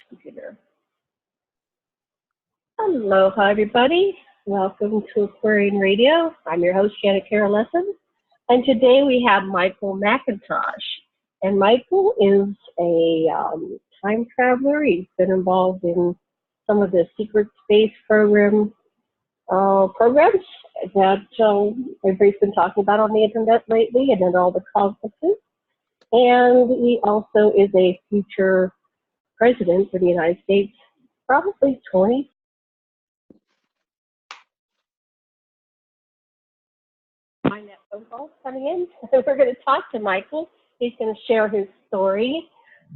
computer. Aloha, everybody. Welcome to Aquarian Radio. I'm your host, Janet Kara Lessin. And today we have Michael Macintosh. And Michael is a time traveler. He's been involved in some of the secret space programs that everybody's been talking about on the internet lately and at all the conferences. And he also is a future president for the United States, probably 20. Find that phone call coming in. We're going to talk to Michael. He's going to share his story,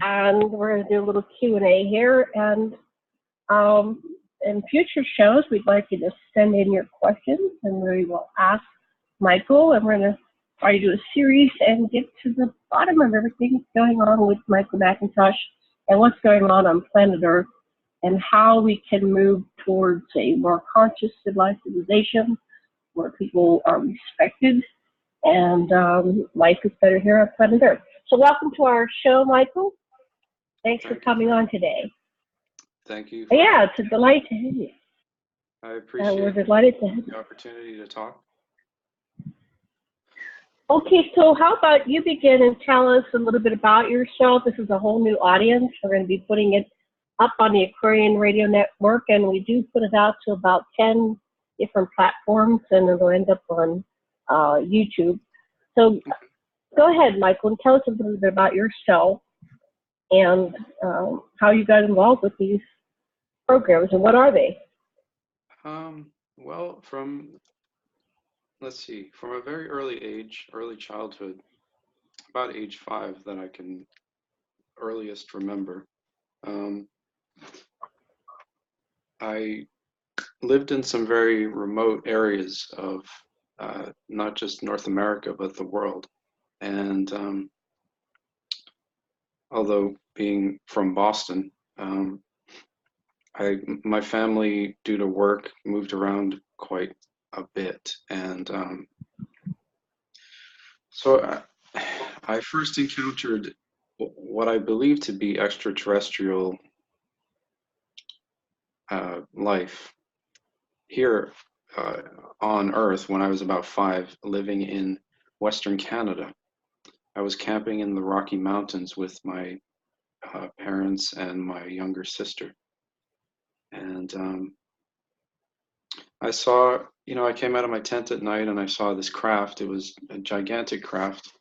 and we're going to do a little Q&A here. And in future shows, we'd like you to send in your questions, and we will ask Michael, and we're going to try to do a series and get to the bottom of everything that's going on with Michael Macintosh and what's going on planet Earth and how we can move towards a more conscious civilized civilization where people are respected and life is better here on planet Earth. So welcome to our show, Michael. Thanks for coming on today. Thank you. Yeah, it's a delight to have you. I appreciate we're delighted to have the opportunity to talk. Okay, so how about you begin and tell us a little bit about yourself. This is a whole new audience. We're going to be putting it up on the Aquarian Radio Network, and we do put it out to about 10 different platforms, and it'll end up on YouTube. So go ahead, Michael, and tell us a little bit about yourself and how you got involved with these programs, and what are they? Well, from a very early age, early childhood, about age 5 that I can earliest remember, I lived in some very remote areas of not just North America, but the world. And although being from Boston, my family, due to work, moved around quite a bit. And so I first encountered what I believe to be extraterrestrial life here on Earth when I was about 5, living in Western Canada. I was camping in the Rocky Mountains with my parents and my younger sister. And I saw, I came out of my tent at night and I saw this craft. It was a gigantic craft,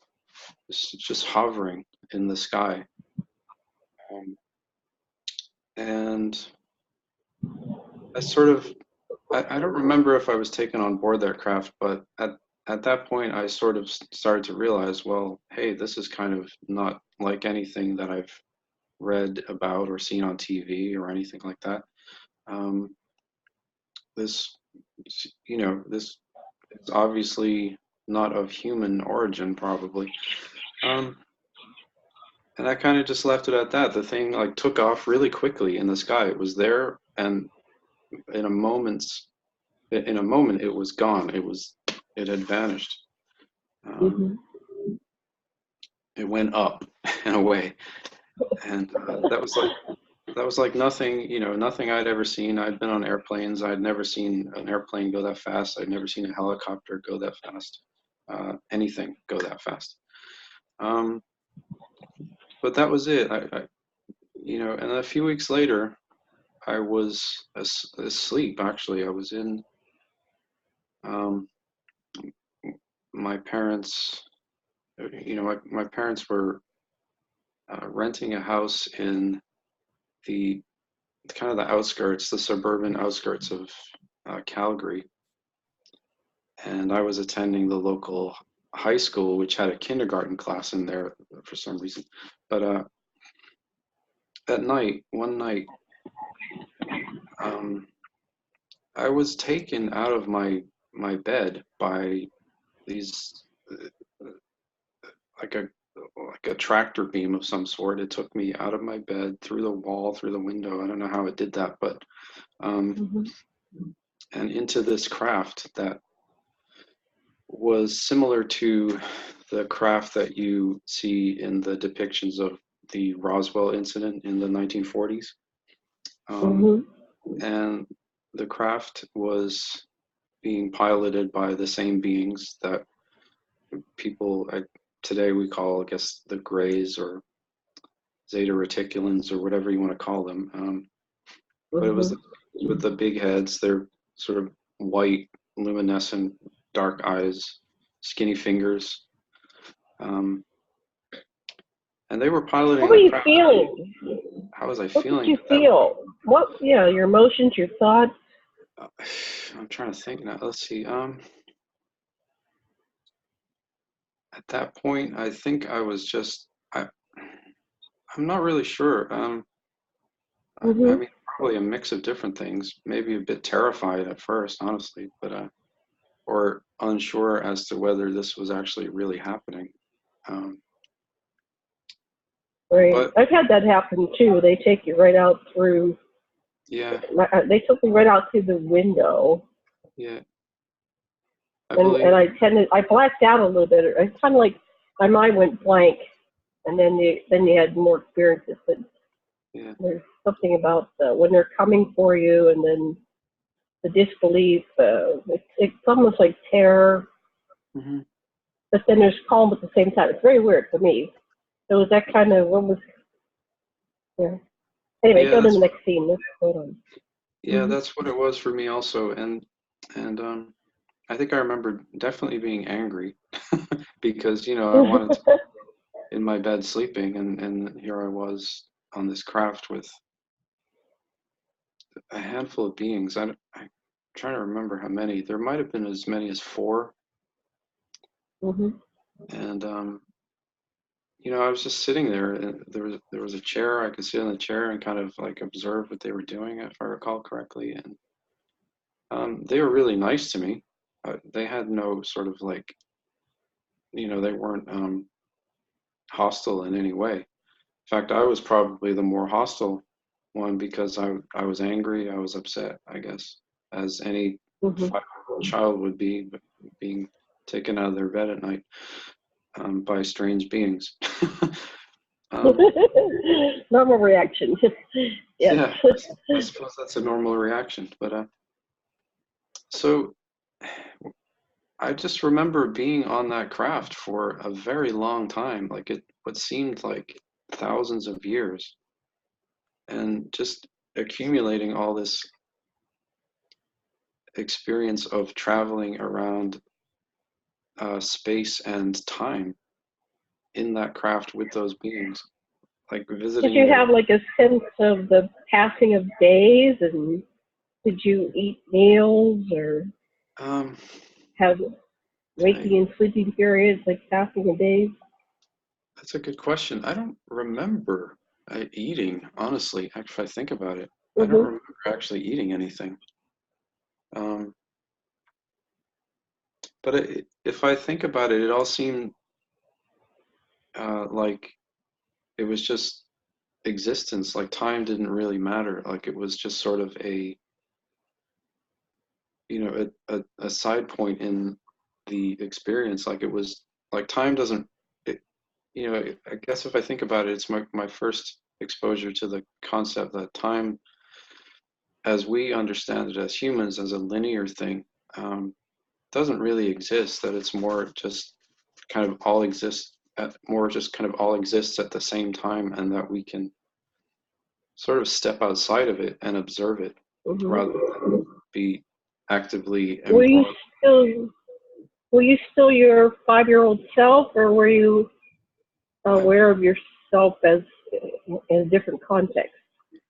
just hovering in the sky. And I sort of, I don't remember if I was taken on board that craft, but at that point I sort of started to realize, well, hey, this is kind of not like anything that I've read about or seen on TV or anything like that. This is obviously not of human origin, probably. And I kind of just left it at that. The thing took off really quickly in the sky. It was there, and in a moment it was gone. It had vanished. It went up and away, and that was like nothing, nothing I'd ever seen. I'd been on airplanes. I'd never seen an airplane go that fast. I'd never seen a helicopter go that fast. Anything go that fast. But that was it. And a few weeks later, I was asleep. Actually, I was in my parents. My parents were renting a house in the kind of the outskirts, the suburban outskirts of Calgary, and I was attending the local high school, which had a kindergarten class in there for some reason. But one night, I was taken out of my bed by these like a tractor beam of some sort. It took me out of my bed, through the wall, through the window. I don't know how it did that, but and into this craft that was similar to the craft that you see in the depictions of the Roswell incident in the 1940s. Um, and the craft was being piloted by the same beings that people today we call, I guess, the Greys or Zeta Reticulans or whatever you want to call them. But it was with the big heads. They're sort of white, luminescent, dark eyes, skinny fingers. And they were piloting What were the you craft. feeling? How was I What feeling? did you feel? What, your emotions, your thoughts? I'm trying to think now. Let's see. At that point, I think I was just, I'm not really sure. I mean, probably a mix of different things. Maybe a bit terrified at first, honestly, but or unsure as to whether this was actually really happening. Right. But I've had that happen too. They take you right out through. yeah, They took me right out through the window. yeah, And I blacked out a little bit. It's kind of like my mind went blank, and then you had more experiences. But yeah, there's something about when they're coming for you, and then the disbelief. It's almost like terror, but then there's calm at the same time. It's very weird for me. So was that kind of what was? Yeah. Anyway, yeah. go to the next scene. Let's hold on. Yeah, that's what it was for me also, and I think I remember definitely being angry because I wanted to be in my bed sleeping, and here I was on this craft with a handful of beings. I'm trying to remember how many. There might have been as many as four, and I was just sitting there, and there was a chair. I could sit on the chair and kind of like observe what they were doing, if I recall correctly, and they were really nice to me. They had no sort of like, they weren't hostile in any way. In fact, I was probably the more hostile one because I was angry, I was upset, I guess, as any 5-year-old child would be, but being taken out of their bed at night by strange beings. Normal reaction. Yes. Yeah, I suppose that's a normal reaction. But so I just remember being on that craft for a very long time, like what seemed like thousands of years, and just accumulating all this experience of traveling around space and time in that craft with those beings, like Did visiting you their. have like a sense of the passing of days, and did you eat meals or Um, have I, waking and sleeping periods, like passing of days? that's a good question. I don't remember eating, honestly. If I think about it, I don't remember actually eating anything. Um, but if I think about it, it all seemed like it was just existence. Like time didn't really matter. Like it was just sort of a side point in the experience. Like it was like time doesn't. It, I guess if I think about it, it's my first exposure to the concept that time, as we understand it as humans, as a linear thing, doesn't really exist. That it's more just kind of all exists more just kind of all exists at the same time, and that we can sort of step outside of it and observe it rather than be actively Were you embroiled. still were you still your 5-year-old self, or were you I, aware of yourself as in a different context?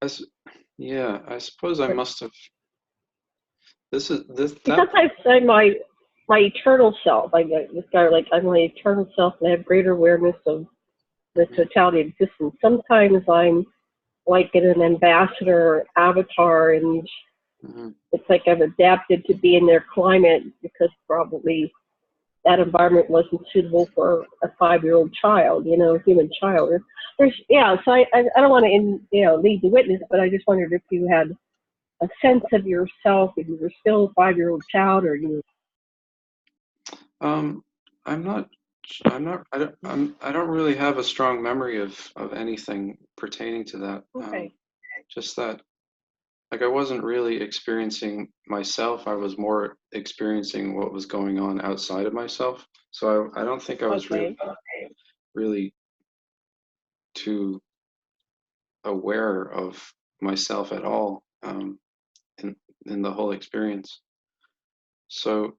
as, yeah, I suppose I must have. This is this Because that. I say my eternal self, I get this guy like I'm my eternal self, and I have greater awareness of the totality of existence. Sometimes I'm like an ambassador avatar, and it's like I've adapted to be in their climate because probably that environment wasn't suitable for a 5-year-old child, a human child. So I don't want to lead the witness, but I just wondered if you had a sense of yourself, if you were still a 5-year-old child, or you. Um, I'm not. I'm not. I don't really have a strong memory of anything pertaining to that. Okay. Just that. like I wasn't really experiencing myself. I was more experiencing what was going on outside of myself. So I don't think I was Okay. really too aware of myself at all, in the whole experience. So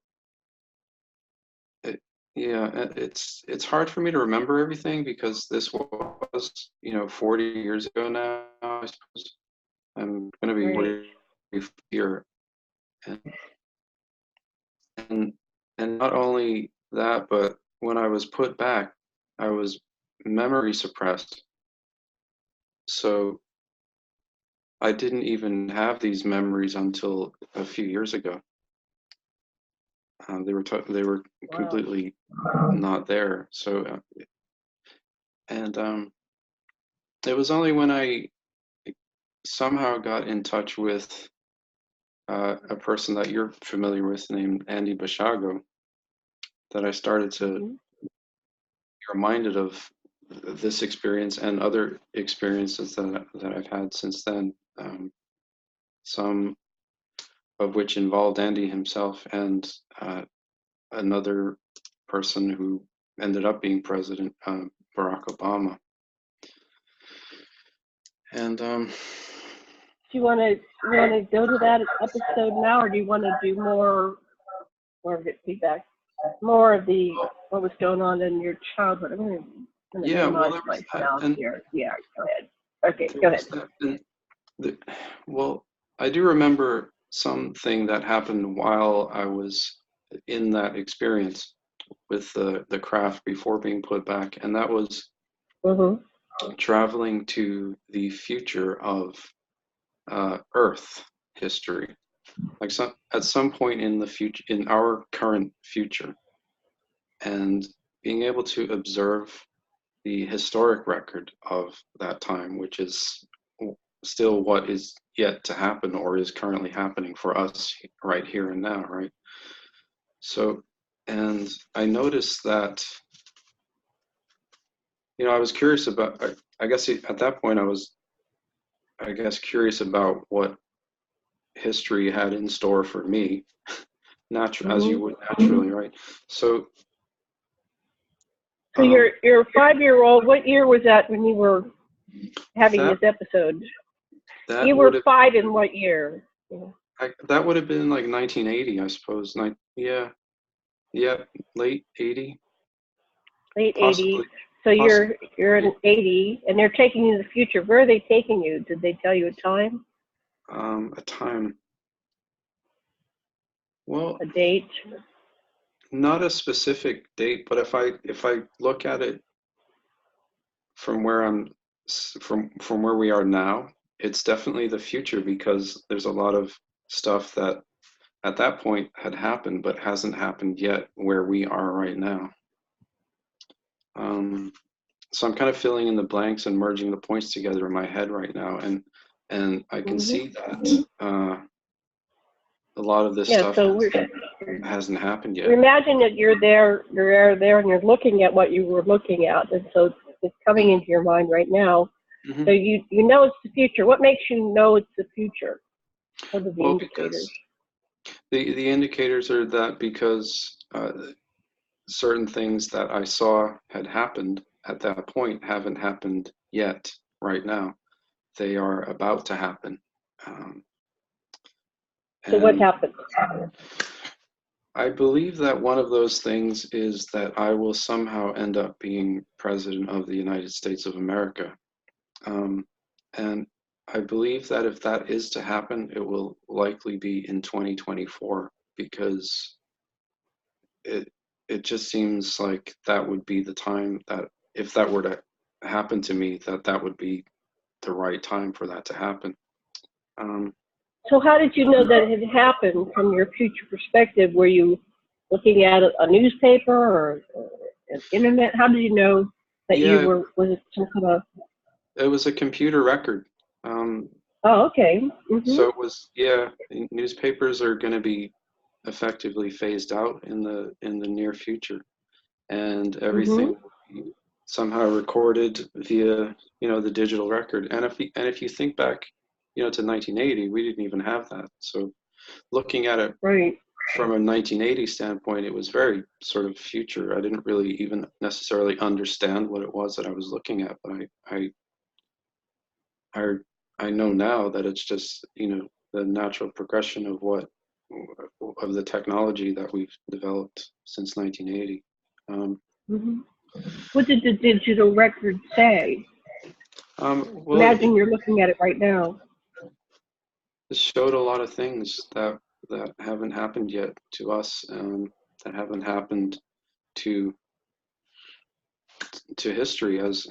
it, yeah, it's hard for me to remember everything because this was, 40 years ago now, I suppose. I'm going to be Great. 40 here, and and and not only that, but when I was put back, I was memory suppressed. So I didn't even have these memories until a few years ago. They were Wow. completely not there. So and it was only when I somehow got in touch with a person that you're familiar with named Andy Basiago that I started to Hmm. be reminded of this experience and other experiences that I've had since then. Some of which involved Andy himself and another person who ended up being president, Barack Obama. And Do you want to go to that episode now, or do you want to do more of the feedback, more of the what was going on in your childhood? I'm going to yeah, well, minimize there my was that, sound and here. Yeah, go ahead. Okay, there go was ahead. that, and the, well, I do remember something that happened while I was in that experience with the craft before being put back, and that was Mm-hmm. traveling to the future of Earth history, like at some point in the future, in our current future, and being able to observe the historic record of that time, which is still what is yet to happen or is currently happening for us right here and now, right? So, and I noticed that, I was curious about, I guess at that point I was, I guess, curious about what history had in store for me, as Mm-hmm. you would naturally, right? So, So um, your 5-year-old, what year was that when you were having that this episode? that You would were have 5 in what year? that would have been like 1980, I suppose. Yeah, yeah, late 80, Late 80s. possibly, So possibly. you're in 80, and they're taking you to the future. Where are they taking you? Did they tell you a time, A time. Well, a date? not a specific date, but if I look at it from where from where we are now, it's definitely the future because there's a lot of stuff that at that point had happened but hasn't happened yet where we are right now. Um, so I'm kind of filling in the blanks and merging the points together in my head right now, and I can Hmm. see that a lot of this Yeah. stuff So hasn't happened we yet. imagine that you're there, and you're looking at what you were looking at, and so it's coming into your mind right now. Hmm. So you know it's the future. What makes you know it's the future? What are the Well, indicators? because the indicators are that because certain things that I saw had happened at that point haven't happened yet right now. They are about to happen. Um, So what and happened? I believe that one of those things is that I will somehow end up being president of the United States of America. Um, and I believe that if that is to happen, it will likely be in 2024 because it it just seems like that would be the time that if that were to happen to me, that would be the right time for that to happen. Um, So how did you know that it had happened from your future perspective? Were you looking at a newspaper or an internet? How did you know that you yeah, was it some kind of? it was a computer record. Um, Oh, okay. Mhm. so it was, yeah, newspapers are going to be effectively phased out in the near future, and Mhm. everything will be somehow recorded via the digital record. And if you think back, to 1980, we didn't even have that. So looking at it Right. from a 1980 standpoint, it was very sort of future. I didn't really even necessarily understand what it was that I was looking at, but I know now that it's just, the natural progression of the technology that we've developed since 1980. Hmm. What did the digital record say? Well, Imagine you're looking at it right now. it showed a lot of things that haven't happened yet to us, that haven't happened to history as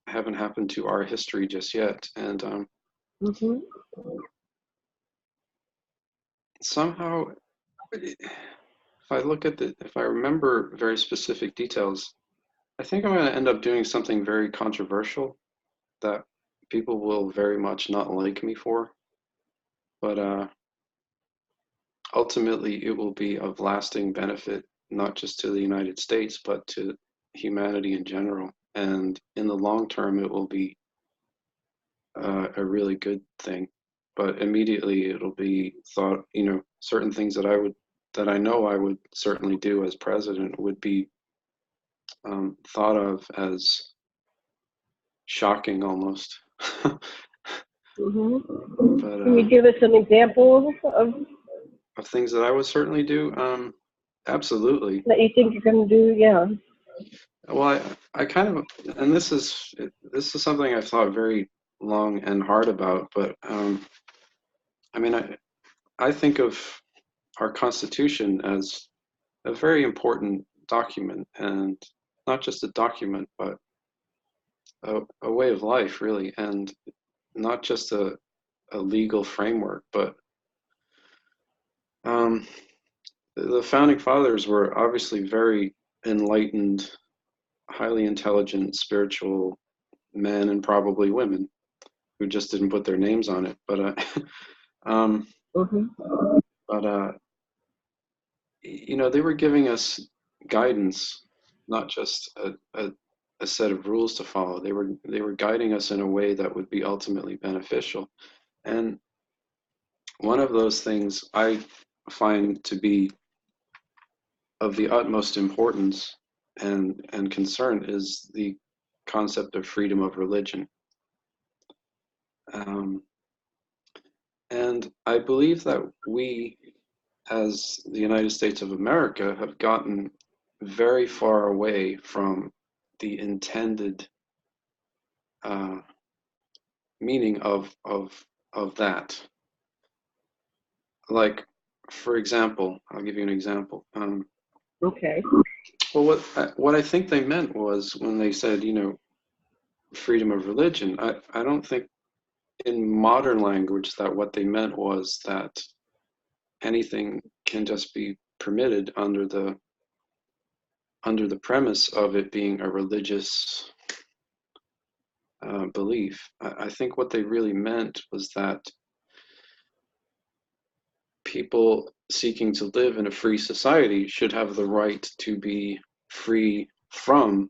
haven't happened to our history just yet. And Hmm. somehow, if I remember very specific details, I think I'm going to end up doing something very controversial that people will very much not like me for, but ultimately it will be of lasting benefit, not just to the United States, but to humanity in general. And in the long term, it will be a really good thing. But immediately it'll be thought, certain things that I know I would certainly do as president would be thought of as shocking almost. Hmm. But Can you give us some examples of things that I would certainly do, absolutely. that you think you're going to do? Yeah. Well, I kind of, and this is something I've thought very long and hard about. But I mean, I think of our Constitution as a very important document, and not just a document, but a way of life, really, and not just a legal framework. But the founding fathers were obviously very enlightened, highly intelligent, spiritual men, and probably women who just didn't put their names on it. But um, Hmm. but they were giving us guidance, not just a set of rules to follow. They were guiding us in a way that would be ultimately beneficial. And one of those things I find to be of the utmost importance and concern is the concept of freedom of religion. Um, and I believe that we, as the United States of America, have gotten very far away from the intended meaning of that. Like, for example, I'll give you an example. Okay. Well, what I think they meant was when they said, freedom of religion. I don't think in modern language that what they meant was that anything can just be permitted under the premise of it being a religious belief. I think what they really meant was that people seeking to live in a free society should have the right to be free from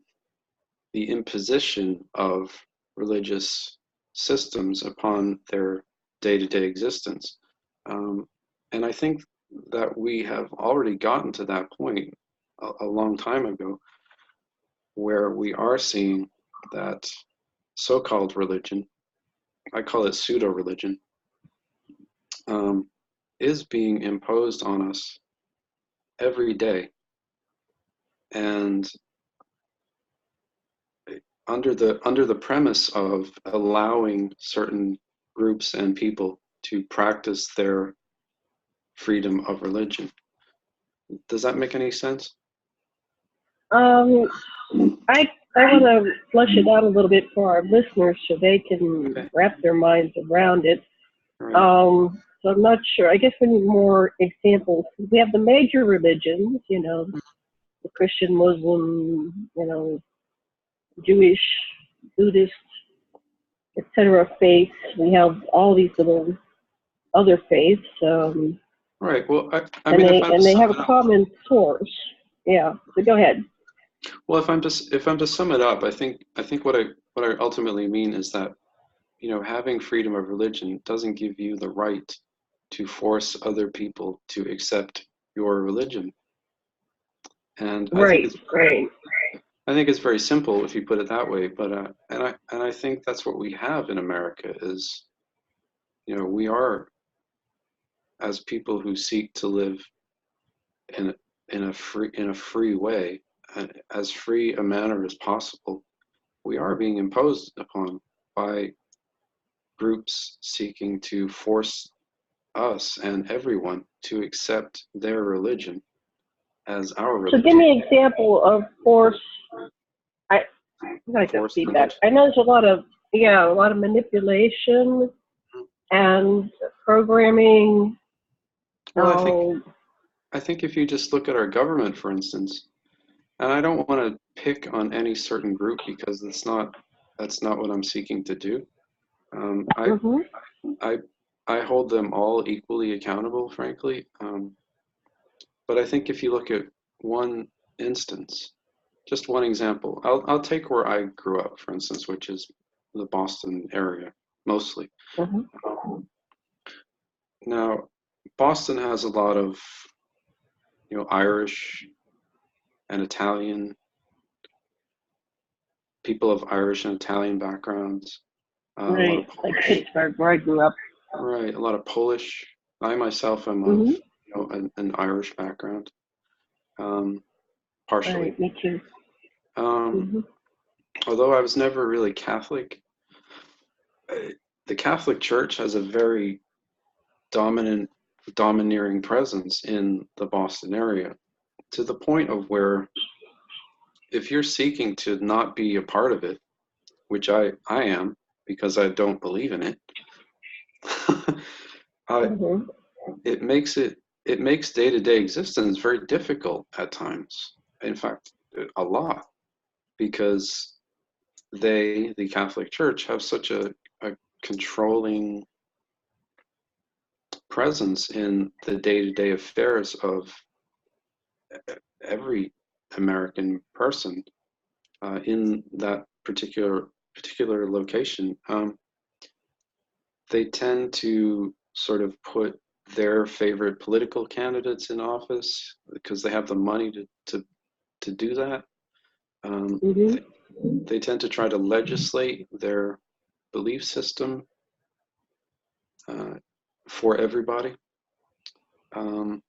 the imposition of religious systems upon their day-to-day existence. And I think that we have already gotten to that point a long time ago, where we are seeing that so-called religion, I call it pseudo-religion, is being imposed on us every day. And under the premise of allowing certain groups and people to practice their freedom of religion. Does that make any sense? Um, I want to flush it out a little bit for our listeners so they can Okay. wrap their minds around it. All right. So I'm not sure. I guess we need more examples. We have the major religions, the Christian, Muslim, Jewish, Buddhist, etc. faiths. We have all these little other faiths, Right. Well, I and mean, if they I was to have sum a it up, common source. Yeah. So go ahead. Well, if I'm to sum it up, I think what I ultimately mean is that, you know, having freedom of religion doesn't give you the right to force other people to accept your religion. And Right, right. I think it's very simple if you put it that way. But and I think that's what we have in America is, you know, we are, as people who seek to live in in a free way, as free a manner as possible, we are being imposed upon by groups seeking to force us and everyone to accept their religion as our So give religion. me an example of force. I'm gonna get Forced feedback. religion. I know there's a lot of manipulation and programming. Well, Um, I think if you just look at our government, for instance, and I don't want to pick on any certain group because that's not what I'm seeking to do. Um, I mhm. I I hold them all equally accountable, frankly. But I think if you look at one instance, just one example, I'll take where I grew up, for instance, which is the Boston area mostly. Mhm. Now, Boston has a lot of, you know, Irish and Italian people of Irish and Italian backgrounds. A lot of Right, like Polish, Pittsburgh, where I grew up. right? A lot of Polish. I myself am of, Mhm. you know, an Irish background, partially. Right, me too. Um, Mhm. although I was never really Catholic, the Catholic Church has a very dominant, domineering presence in the Boston area, to the point of where if you're seeking to not be a part of it, which I am because I don't believe in it, I, Mhm. it makes day-to-day existence very difficult at times. In fact, a lot, because the Catholic Church, have such a controlling presence in the day-to-day affairs of every American person in that particular location. They tend to sort of put their favorite political candidates in office because they have the money to do that. Um, Mhm. they, they tend to try to legislate their belief system uh, for everybody. Um,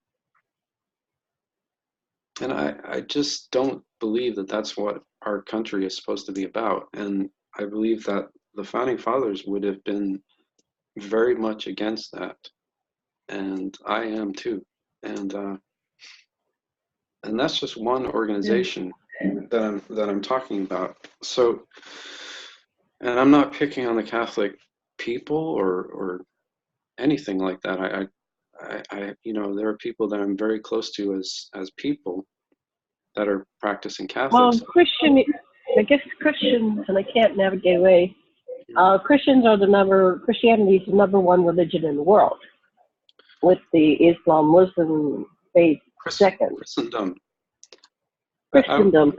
and I just don't believe that that's what our country is supposed to be about. And I believe that the founding fathers would have been very much against that. And I am too. And and that's just one Yeah. organization that I'm talking about. So, and I'm not picking on the Catholic people or anything like that. You know, there are people that I'm very close to as people that are practicing Well, Catholics. I guess Christians, and I can't navigate away. Christianity is the number one religion in the world, with the Islam Muslim faith second. Christendom. I, Christendom,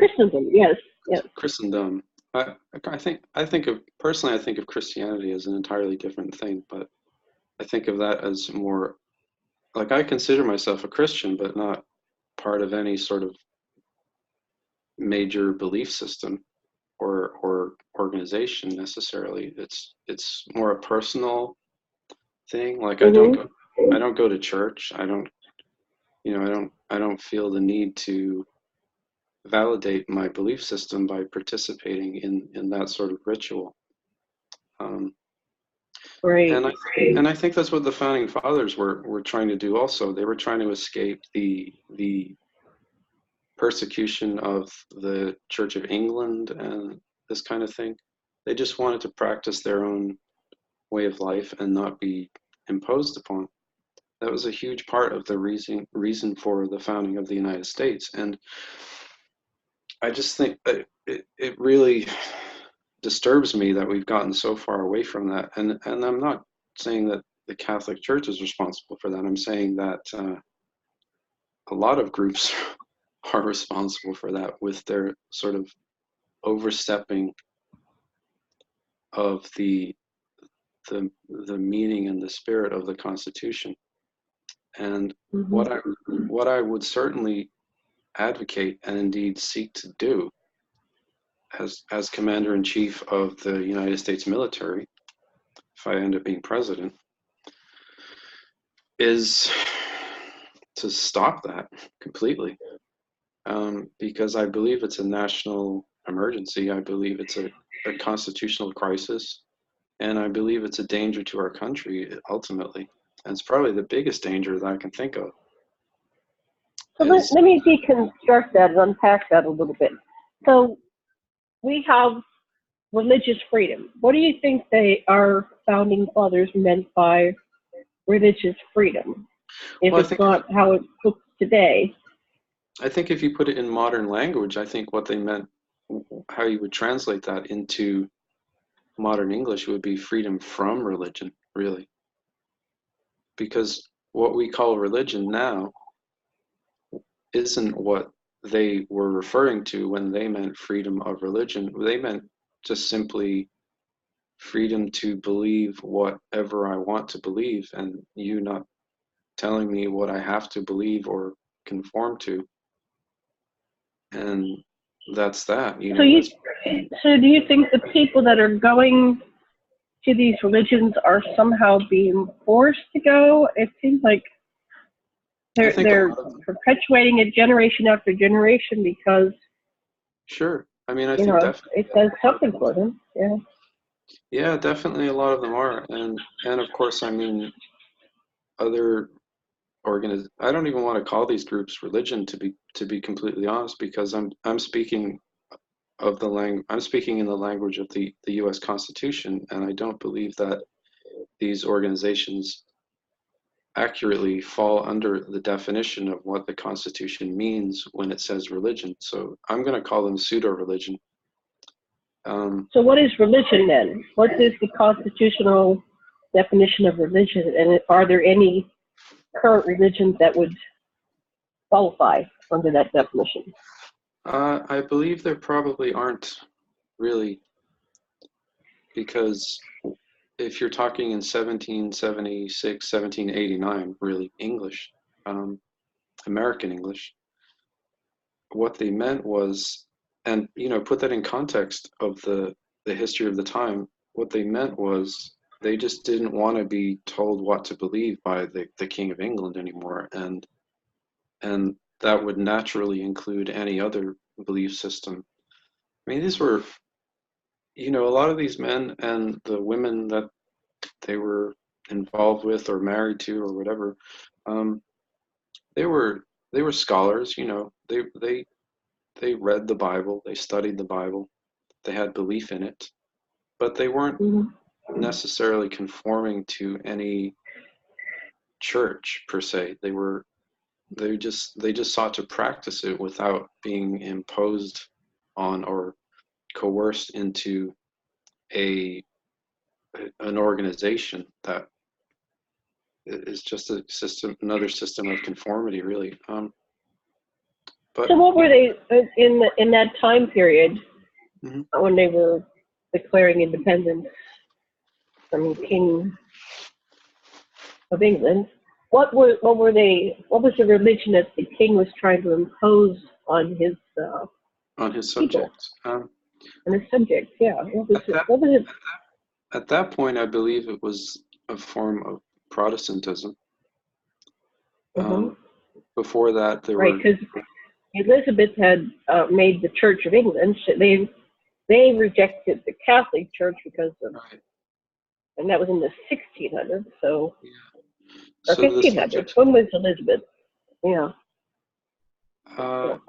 yes, yes. Christendom. I think of personally. I think of Christianity as an entirely different thing, but I think of that as more like I consider myself a Christian, but not part of any sort of major belief system or organization necessarily. It's more a personal thing. Like Mhm. I don't go to church. I don't you know I don't feel the need to validate my belief system by participating in that sort of ritual. Um, Right. and I think that's what the founding fathers were trying to do. Also, they were trying to escape the persecution of the Church of England and this kind of thing. They just wanted to practice their own way of life and not be imposed upon. That was a huge part of the reason for the founding of the United States. And I just think that it really disturbs me that we've gotten so far away from that. And I'm not saying that the Catholic Church is responsible for that. I'm saying that a lot of groups are responsible for that with their sort of overstepping of the meaning and the spirit of the Constitution. And what I would certainly advocate and indeed seek to do as Commander-in-Chief of the United States military, if I end up being president, is to stop that completely. Because I believe it's a national emergency. I believe it's a constitutional crisis. And I believe it's a danger to our country, ultimately. And it's probably the biggest danger that I can think of. So let me deconstruct that and unpack that a little bit. So we have religious freedom. What do you think our founding fathers meant by religious freedom? If well, it's not how it's looked today. I think if you put it in modern language, I think what they meant, how you would translate that into modern English would be freedom from religion, really. Because what we call religion now isn't what they were referring to when they meant freedom of religion. They meant just simply freedom to believe whatever I want to believe, and you not telling me what I have to believe or conform to. And that's that. You know, so do you think the people that are going to these religions are somehow being forced to go? It seems like they're perpetuating it generation after generation because. Sure. I mean, I think definitely it does something for them. Yeah. Yeah, definitely a lot of them are. And of course, I mean, other I don't even want to call these groups religion, to be completely honest, because I'm speaking of I'm speaking in the language of the US Constitution, and I don't believe that these organizations accurately fall under the definition of what the Constitution means when it says religion. So I'm going to call them pseudo-religion. So what is religion then? What is the constitutional definition of religion? And are there any current religions that would qualify under that definition? I believe there probably aren't, really, because if you're talking in 1776, 1789, really English, American English, what they meant was, and put that in context of the history of the time, what they meant was they just didn't want to be told what to believe by the King of England anymore, and that would naturally include any other belief system. I mean, these were, a lot of these men and the women that they were involved with or married to or whatever, they were scholars. They read the Bible, they studied the Bible, they had belief in it, but they weren't necessarily conforming to any church per se. They just sought to practice it without being imposed on or coerced into an organization that is just another system of conformity, really. So what were they in that time period when they were declaring independence from the King of England? What was the religion that the king was trying to impose on his subjects? On his subjects, yeah. What was it? At that point, I believe it was a form of Protestantism. Before that, there were because Elizabeth had made the Church of England. So they rejected the Catholic Church because of, and that was in the 1600s. So, or 1500s. When was Elizabeth? Yeah. I'll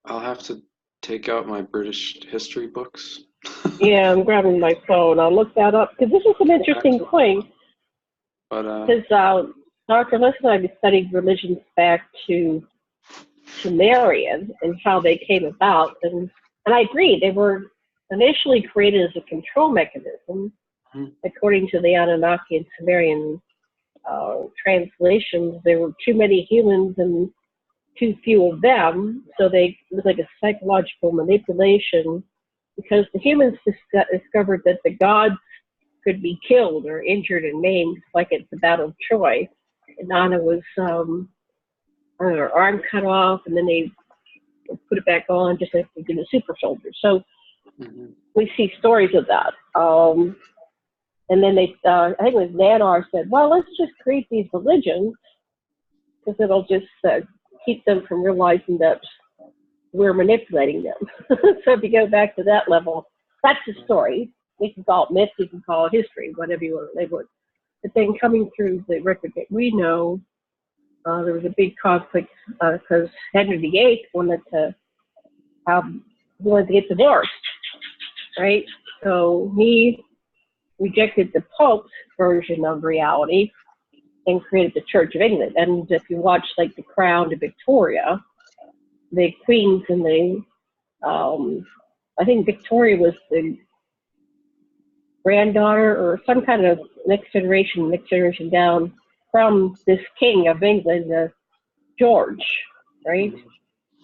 have to take out my British history books. Yeah, I'm grabbing my phone. I'll look that up because this is an interesting point. Because Dr. Lessin and I have studied religions back to Sumerian and how they came about, and I agree they were initially created as a control mechanism, according to the Anunnaki and Sumerian translations. There were too many humans, and too few of them, so it was like a psychological manipulation because the humans discovered that the gods could be killed or injured and maimed, like at the Battle of Troy. And Anna was, her arm cut off, and then they put it back on just like they did the super soldiers. So we see stories of that. And then I think it was Nanar said, well, let's just create these religions because it'll just keep them from realizing that we're manipulating them. So if you go back to that level, that's the story. You can call it myth, you can call it history, whatever you want to label it. But then coming through the record that we know, there was a big conflict because Henry VIII wanted to get divorced, right? So he rejected the Pope's version of reality and created the Church of England. And if you watch like The Crown to Victoria, the queens and I think Victoria was the granddaughter or some kind of next generation down from this king of England, George, right?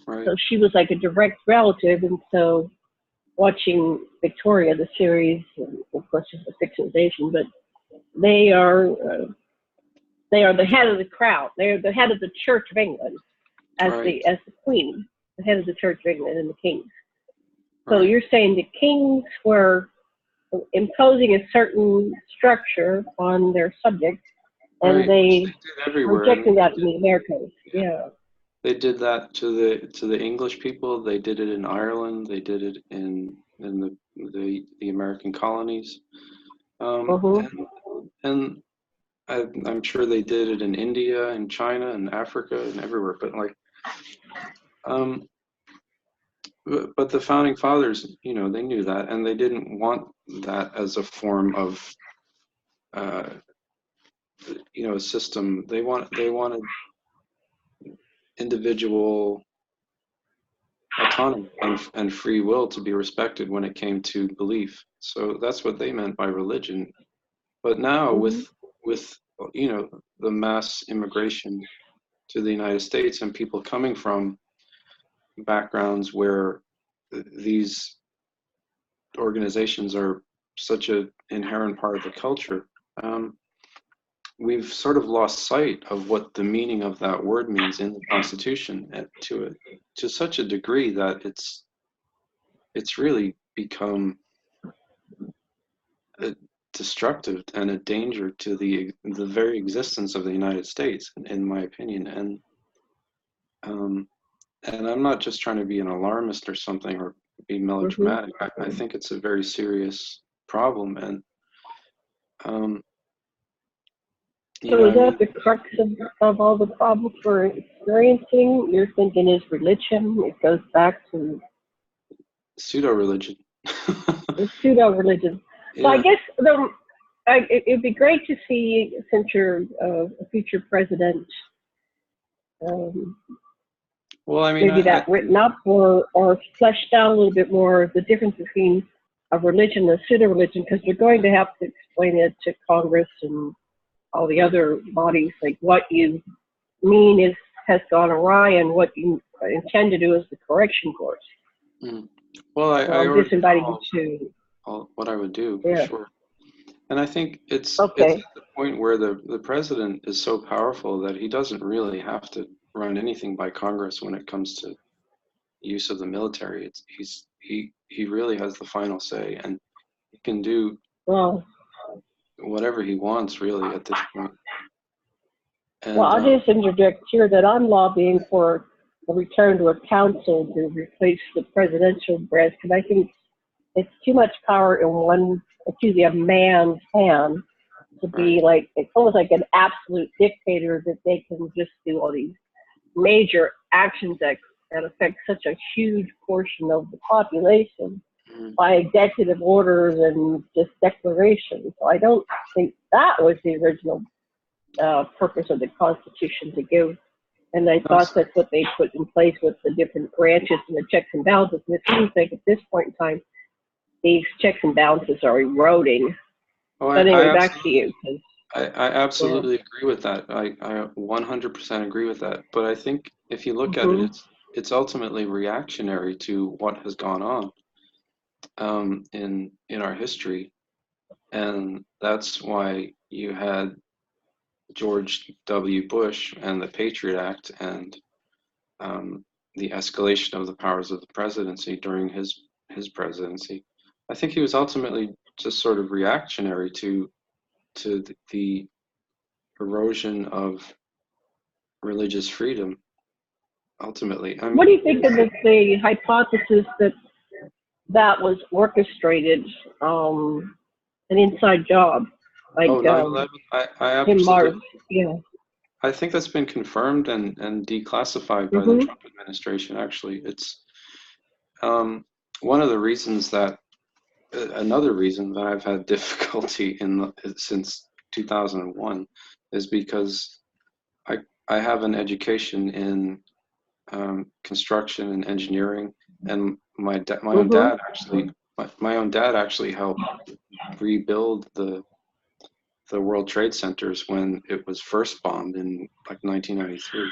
Right. So she was like a direct relative, and so watching Victoria, the series, and of course it's a fictionalization, but they are the head of the crown. They are the head of the Church of England as the queen, the head of the Church of England and the kings. So you're saying the kings were imposing a certain structure on their subjects, and they rejecting that in the Americas. Yeah. They did that to the English people. They did it in Ireland. They did it in the American colonies. And I'm sure they did it in India and China and Africa and everywhere. But but the founding fathers, they knew that, and they didn't want that as a form of, a system. They wanted individual autonomy and free will to be respected when it came to belief. So that's what they meant by religion. But now with the mass immigration to the United States and people coming from backgrounds where these organizations are such an inherent part of the culture, we've sort of lost sight of what the meaning of that word means in the Constitution, and to such a degree that it's really become destructive and a danger to the very existence of the United States, in my opinion. And I'm not just trying to be an alarmist or something or be melodramatic. I think it's a very serious problem, and so is that the crux of all the problems we're experiencing? You're thinking is religion? It goes back to pseudo-religion. Pseudo-religion. Yeah. So I guess it'd be great to see, since you're a future president, well, I mean, maybe that written up or fleshed out a little bit more, the difference between a religion and a pseudo-religion, because you're going to have to explain it to Congress and all the other bodies, like what you mean has gone awry and what you intend to do is the correction course. Well, I'm just inviting you to what I would do, for sure. And I think it's at the point where the president is so powerful that he doesn't really have to run anything by Congress when it comes to use of the military. He really has the final say, and he can do whatever he wants, really, at this point. And, well, I'll just interject here that I'm lobbying for a return to a council to replace the presidential branch, because I think it's too much power in a man's hand to be like, it's almost like an absolute dictator that they can just do all these major actions that affect such a huge portion of the population by executive orders and just declarations. So I don't think that was the original purpose of the Constitution to give. And I thought that's what they put in place with the different branches and the checks and balances. And it seems like at this point in time, these checks and balances are eroding. But anyway, back to you. I Yeah. absolutely agree with that. I 100% agree with that. But I think if you look at it, Hmm. it's ultimately reactionary to what has gone on in our history, and that's why you had George W. Bush and the Patriot Act and the escalation of the powers of the presidency during his presidency. I think he was ultimately just sort of reactionary to the erosion of religious freedom. Ultimately, I What do mean, you think of the hypothesis that that was orchestrated, an inside job, like oh, 9/11. I Tim Mars? absolutely. Yeah. I think that's been confirmed and declassified by the Hmm. Trump administration. Actually, it's um, one of the reasons that another reason that I've had difficulty since 2001 is because I I have an education in construction and engineering, and my own Hmm. dad actually my own dad actually helped rebuild the World Trade Centers when it was first bombed in like 1993.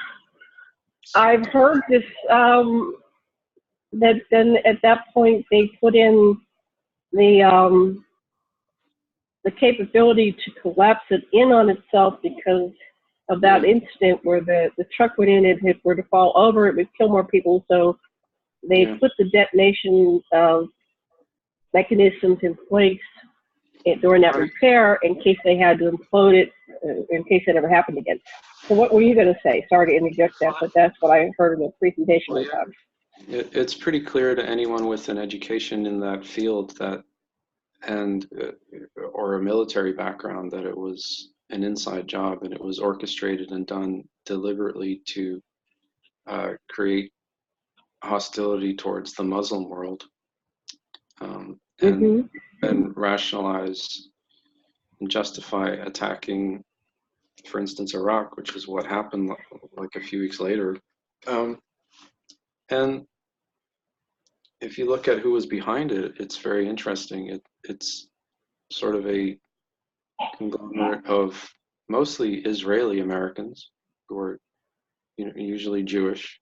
I've heard this, that then at that point they put in the um, the capability to collapse it in on itself because of that Yeah, incident where the truck went in and if it were to fall over, it would kill more people. So they yeah, put the detonation mechanisms in place during that right. repair in case they had to implode it, in case it ever happened again. So what were you going to say? Sorry to interject that, but that's what I heard in the presentation Well, one yeah, time. it's pretty clear to anyone with an education in that field that and or a military background that it was an inside job and it was orchestrated and done deliberately to create hostility towards the Muslim world, um, and Hmm. and rationalize and justify attacking, for instance, Iraq, which is what happened like a few weeks later. Um, and if you look at who was behind it, it's very interesting. It's sort of a conglomerate of mostly Israeli Americans who are, usually Jewish.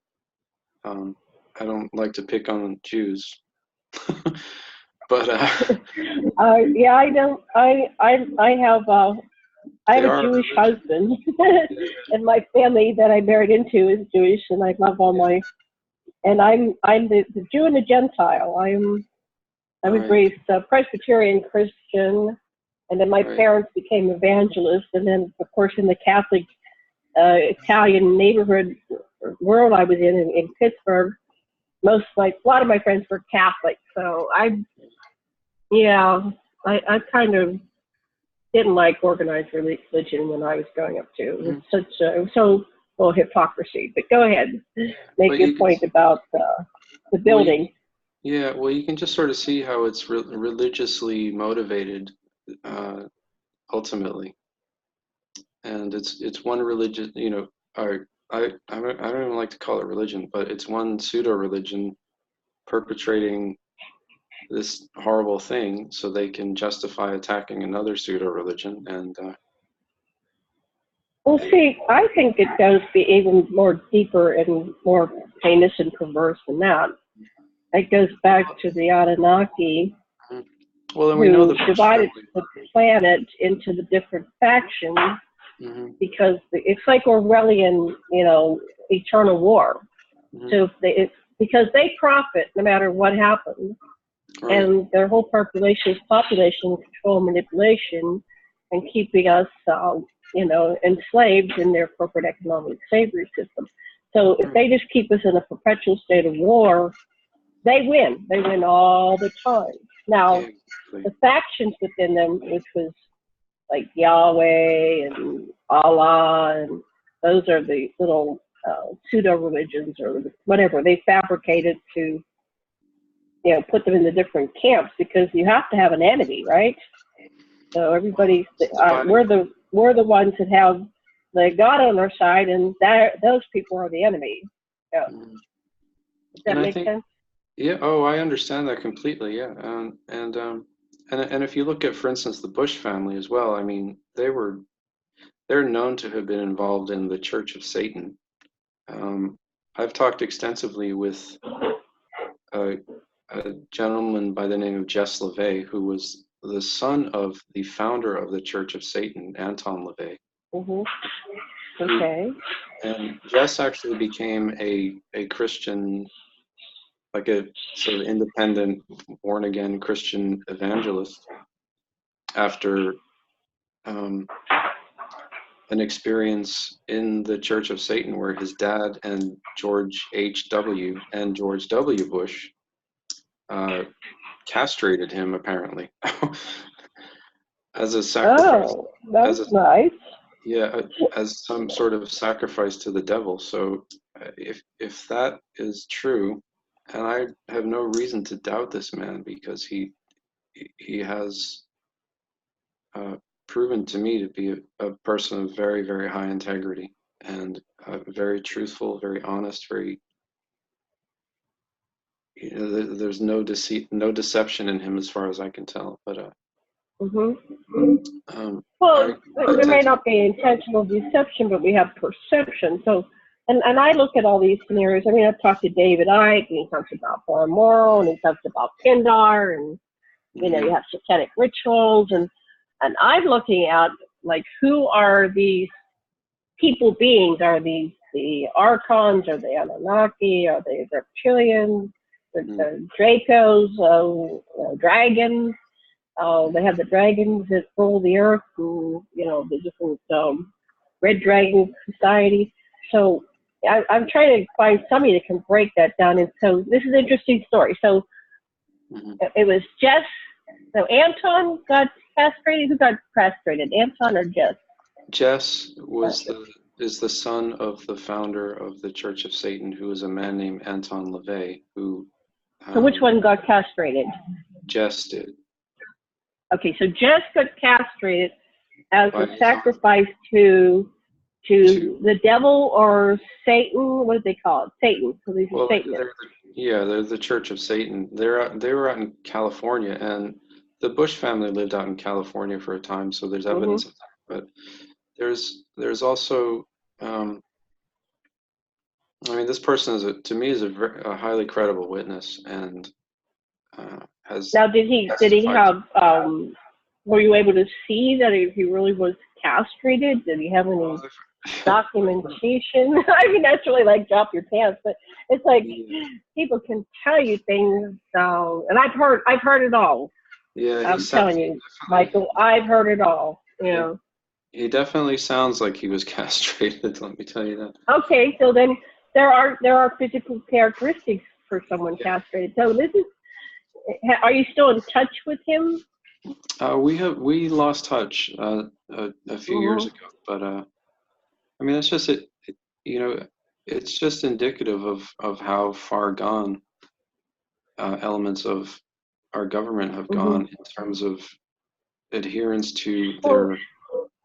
Um, I don't like to pick on Jews, but Yeah, I don't. I they have a are a Jewish religion. husband, Yeah, and my family that I married into is Jewish, and I love all yeah, my. And I'm the Jew and the Gentile. I was right, raised Presbyterian Christian, and then my right, parents became evangelists, and then of course in the Catholic Italian neighborhood world I was in Pittsburgh, a lot of my friends were Catholic. So yeah, I kind of didn't like organized religion when I was growing up too. mhm, It was so full of hypocrisy. But go ahead, yeah. make But your you can, point about the well, building. yeah, well, you can just sort of see how it's religiously motivated, uh, ultimately, and it's one religion, or I don't even like to call it religion, but it's one pseudo religion perpetrating this horrible thing so they can justify attacking another pseudo religion, and Well, see, I think it goes be even more deeper and more heinous and perverse than that. It goes back to the Anunnaki mhm. Well, then we know who the Bush divided family. the planet into the different factions Hmm. because it's like Orwellian, eternal war. Hmm. So because they profit no matter what happens, Right. and their whole population is population control manipulation and keeping us, enslaved in their corporate economic slavery system. So if Right. they just keep us in a perpetual state of war, they win. They win all the time. Yeah. Now, Exactly. the factions within them, which was like Yahweh and Allah, and those are the little pseudo religions or whatever. They fabricated to, put them in the different camps because you have to have an enemy, right? So Well, everybody's it's dividing. we're the ones that have the God on our side, and those people are the enemy. Yeah. Mhm. Does And that I make think, sense? yeah. Oh, I understand that completely. Yeah. And if you look at, for instance, the Bush family as well. I mean, they were they're known to have been involved in the Church of Satan. I've talked extensively with a, a gentleman by the name of Jess LaVey, who was the son of the founder of the Church of Satan, Anton LaVey. Mm-hmm. Okay. And Jess actually became a Christian, like a sort of independent, born-again Christian evangelist after an experience in the Church of Satan where his dad and George H.W. and George W. Bush castrated him, apparently, as a sacrifice. Oh, that's nice. Yeah, as some sort of sacrifice to the devil. So if that is true, and I have no reason to doubt this man because he has proven to me to be a person of very, very high integrity and very truthful, very honest, very, there's no deceit, no deception in him as far as I can tell. But Well, I there may tend to, not be intentional deception, but we have perception. So, and I look at all these scenarios. I mean, I've talked to David Icke, and he talks about foreign moral, and he talks about Pindar, and you have satanic rituals, and I'm looking at like who are these people beings? Are these the archons? Are they Anunnaki? Are they reptilians? The Dracos? Dragons? They have the dragons that rule the earth, and, the different red dragon society. So I'm trying to find somebody that can break that down. And so this is an interesting story. So it was Jess. So Anton got castrated. Who got castrated, Anton or Jess? Jess is the son of the founder of the Church of Satan, who is a man named Anton LaVey, who. So which one got castrated? Jess did. Okay, so Jess got castrated as a sacrifice to the devil or Satan. What do they call it? Satan. So these are Satanists. They're the Church of Satan. They were out in California, and the Bush family lived out in California for a time, so there's evidence of that. But there's also, this person to me is a highly credible witness, and has. Now, did he have? Were you able to see that he really was castrated? Did he have any documentation? I mean, that's really like drop your pants, but it's like people can tell you things, and I've heard it all. Yeah, I'm telling you, Michael, I've heard it all. He definitely sounds like he was castrated. Let me tell you that. Okay, so then there are physical characteristics for someone castrated. So this is. Are you still in touch with him? We lost touch a few years ago, but it's just it's just indicative of how far gone elements of our government have gone in terms of adherence to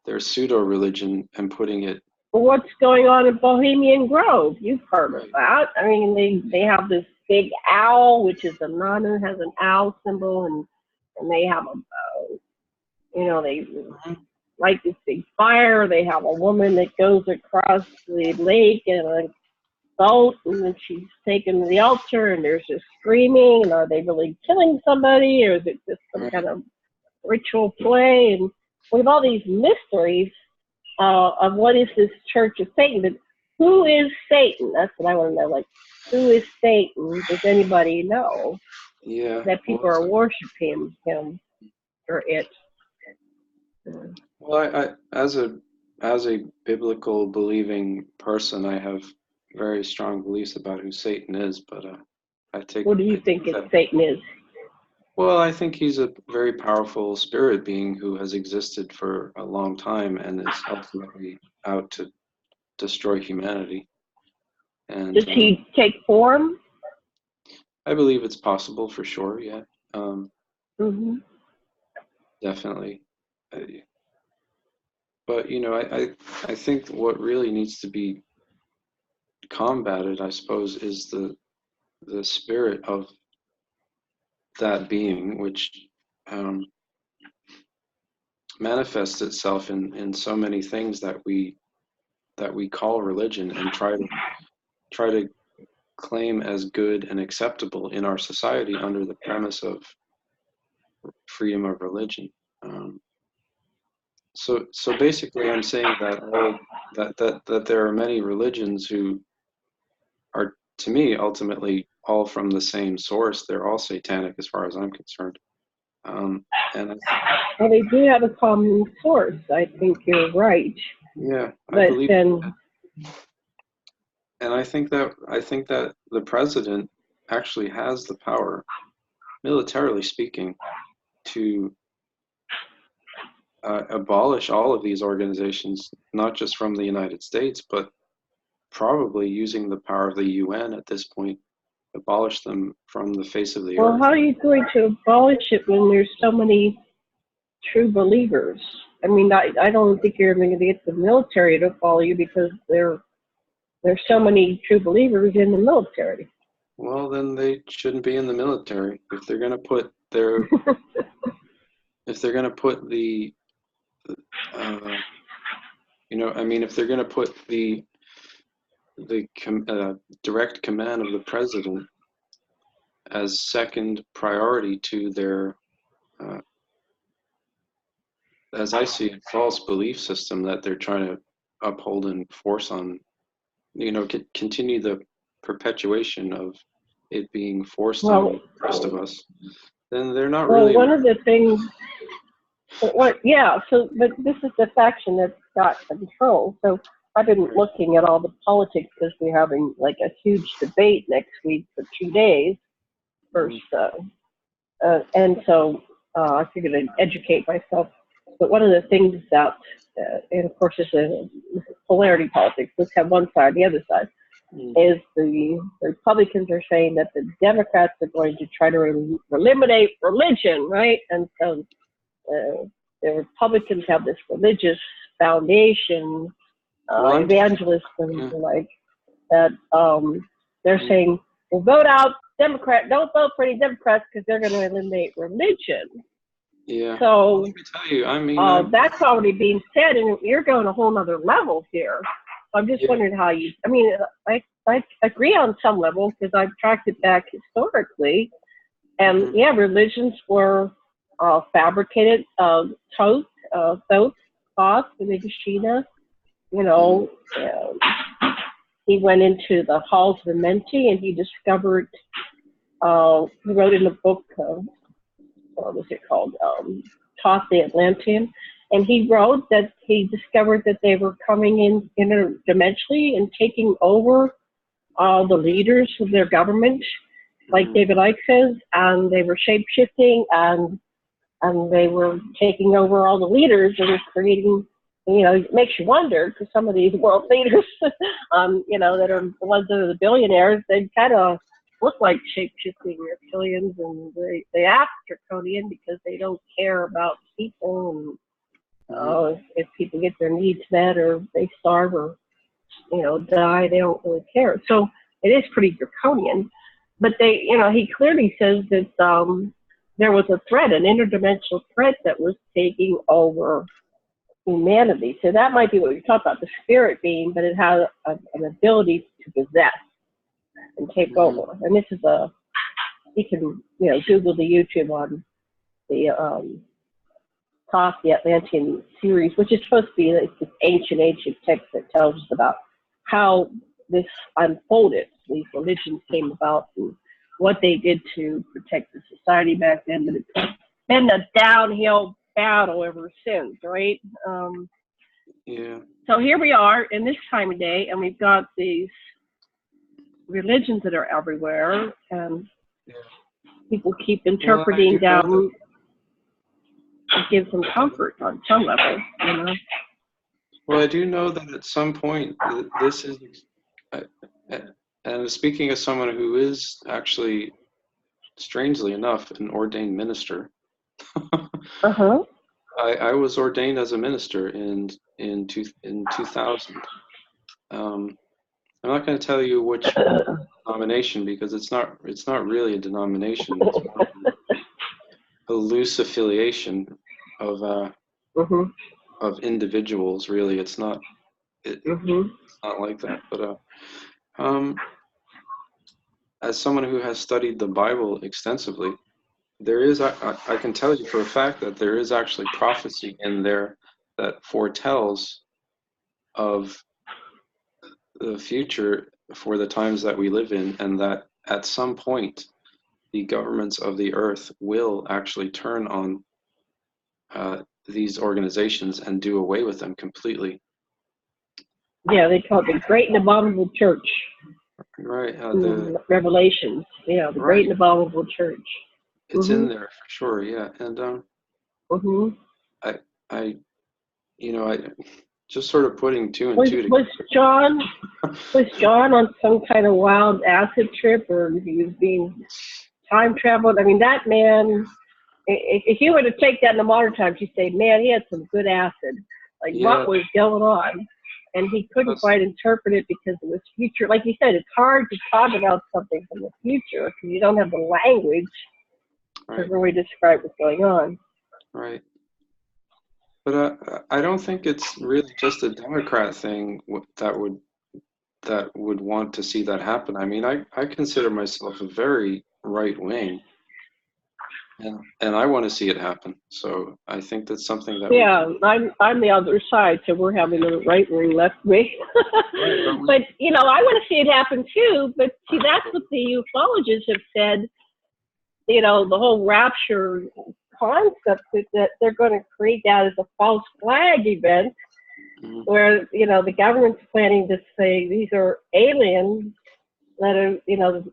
their pseudo religion and putting it. What's going on in Bohemian Grove? You've heard of that. I mean, they have this big owl, which is a nun who has an owl symbol, and they have they light this big fire. They have a woman that goes across the lake in a boat, and then she's taken to the altar, and there's just screaming. And are they really killing somebody, or is it just some kind of ritual play? And we have all these mysteries of what is this Church of Satan. But who is Satan? That's what I want to know. Like, who is Satan? Does anybody know? Yeah. That people are worshiping him or it. Well, I as a biblical believing person, I have very strong beliefs about who Satan is, but I take. What do you think Satan is? Well, I think he's a very powerful spirit being who has existed for a long time and is ultimately out to destroy humanity. And does he take form? I believe it's possible for sure. Yeah. Definitely. But I think what really needs to be combated, I suppose, is the spirit of that being, which manifests itself in so many things that we call religion and try to claim as good and acceptable in our society under the premise of freedom of religion. So basically, I'm saying that there are many religions who are, to me, ultimately all from the same source. They're all satanic, as far as I'm concerned. And Well, they do have a common source. I think you're right. yeah, I But believe. then, And I think that the president actually has the power, militarily speaking, to abolish all of these organizations, not just from the United States, but probably using the power of the UN at this point, abolish them from the face of the well, earth. how are you going to abolish it when there's so many true believers? I mean, I don't think you're going to get the military to follow you because there's so many true believers in the military. Well, then they shouldn't be in the military. If they're going to put their, if they're going to put the, if they're going to put the direct command of the president as second priority to their, as I see it, false belief system that they're trying to uphold and force on, continue the perpetuation of it being forced on the rest of us, then they're not really. Well, one of the things, but this is the faction that's got control. So I've been looking at all the politics because we're having like a huge debate next week for 2 days first. And so I figured I'd educate myself. But one of the things that, and of course it's a polarity politics, let's have one side, the other side, is the Republicans are saying that the Democrats are going to try to eliminate religion, right? And so the Republicans have this religious foundation, evangelists and like that. They're saying, well, vote out Democrat. Don't vote for any Democrats because they're going to eliminate religion. Yeah. So let me tell you, that's already being said, and you're going a whole other level here. I'm just wondering how you. I mean, I agree on some level because I've tracked it back historically, and religions were fabricated. Thoth, the Megashina, he went into the halls of the Menti and he discovered. He wrote in a book. What was it called? Thoth the Atlantean. And he wrote that he discovered that they were coming in interdimensionally and taking over all the leaders of their government, like David Icke says, and they were shape-shifting and they were taking over all the leaders and creating, it makes you wonder, because some of these world leaders, that are the ones that are the billionaires, they kind of look like shape-shifting reptilians, and they act draconian because they don't care about people, and if people get their needs met or they starve or, die, they don't really care. So it is pretty draconian. But he clearly says that there was a threat, an interdimensional threat that was taking over humanity. So that might be what you're talking about, the spirit being, but it has an ability to possess and take over. And this is you can, Google the YouTube on the Thoth the Atlantean series, which is supposed to be this ancient text that tells us about how this unfolded, these religions came about, and what they did to protect the society back then. But it's been a downhill battle ever since, right? So here we are in this time of day, and we've got these religions that are everywhere, and people keep interpreting down. It gives them comfort on some level, Well, I do know that at some point this is, and speaking as someone who is actually, strangely enough, an ordained minister. I was ordained as a minister in 2000. I'm not going to tell you which denomination because it's not really a denomination. It's more a loose affiliation of Mhm. of individuals. Really, it's not. Mhm. It's not like that. But um, as someone who has studied the Bible extensively, there is, I can tell you for a fact that there is actually prophecy in there that foretells of the future for the times that we live in, and that at some point the governments of the earth will actually turn on these organizations and do away with them completely. Yeah, they call it the Great and Abominable Church. Right. Revelations. Yeah, the Great Right. and Abominable Church. It's in there for sure. Yeah. And Mhm. I, I, I just sort of putting two and Was two was together. John was John on some kind of wild acid trip, or he was being time traveled? I mean, that man. If you were to take that in the modern times, you'd say, man, he had some good acid. Like, Yeah. what was going on? And he couldn't quite interpret it because it was future. Like you said, it's hard to talk about something from the future because you don't have the language to Right. really describe what's going on. Right. But I don't think it's really just a Democrat thing that would want to see that happen. I mean, I consider myself a very right wing, and I want to see it happen. So I think that's something that we Yeah, I'm the other side, so we're having a right wing, left wing. right, But I want to see it happen too. But see, that's what the ufologists have said. The whole rapture concept is that they're going to create that as a false flag event, where the government's planning to say these are aliens that are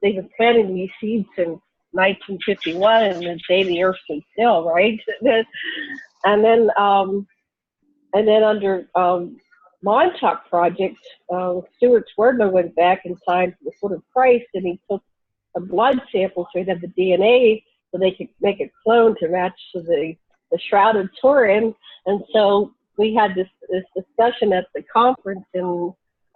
they've been planting these seeds since 1951 and the day the Earth stood still, right? And then under Montauk Project, Stuart Swerdlow went back and signed for the foot of Christ, and he took a blood sample so he'd have the DNA so they could make a clone to match to the shrouded Turin. And so we had this discussion at the conference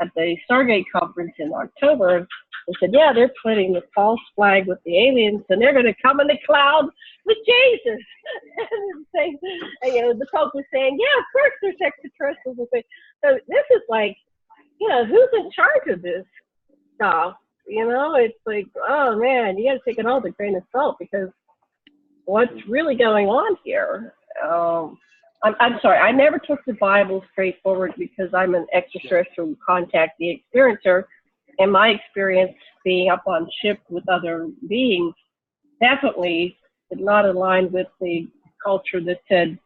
at the Stargate conference in October. They said, yeah, they're planting the false flag with the aliens, and they're going to come in the cloud with Jesus. And the Pope was saying, yeah, of course there's extraterrestrials. So this is like, who's in charge of this stuff? It's like, oh man, you got to take it all with a grain of salt because what's really going on here? I'm sorry, I never took the Bible straightforward because I'm an extraterrestrial contact, the experiencer, and my experience being up on ships with other beings definitely did not align with the culture that said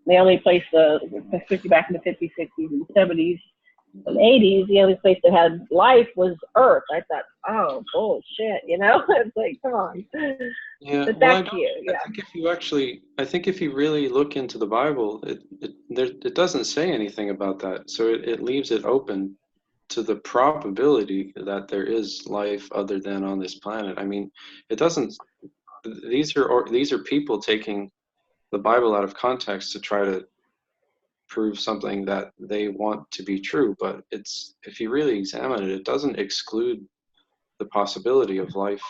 the only place, especially back in the 50s, 60s, and 70s, and 80s, the only place that had life was Earth. I thought, oh, bullshit, It's like, come on. Yeah, But well, back to you, yeah. I think if you really look into the Bible, it doesn't say anything about that. So it leaves it open to the probability that there is life other than on this planet. I mean, it doesn't. These are people taking the Bible out of context to try to prove something that they want to be true. But if you really examine it, it doesn't exclude the possibility of life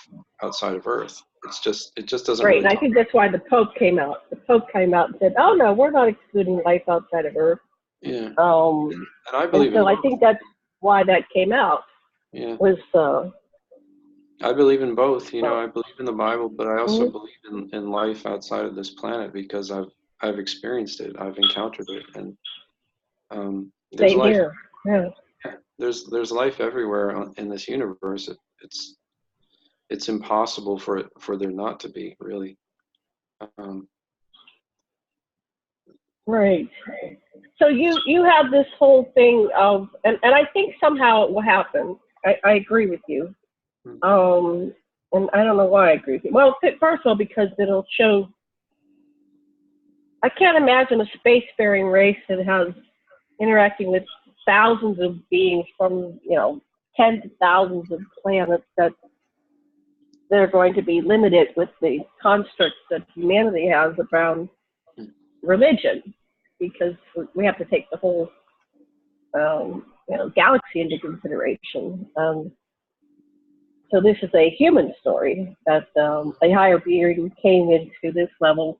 outside of Earth. It just doesn't Right, really and I talk. think that's why the Pope came out. The Pope came out and said, oh, no, we're not excluding life outside of Earth. Yeah. And I believe so in I both. think that's why that came out. Yeah. Was I believe in both. well, I believe in the Bible, but I also believe in life outside of this planet because I've experienced it. I've encountered it, and there's same life. here. Yeah. There's life everywhere in this universe. It's impossible for there not to be, really. Right. So you have this whole thing of, and I think somehow it will happen. I agree with you. And I don't know why I agree with you. Well, first of all, because it'll show. I can't imagine a spacefaring race that has interacting with thousands of beings from tens of thousands of planets that they're going to be limited with the constructs that humanity has around religion, because we have to take the whole galaxy into consideration. So this is a human story that a higher being came into this level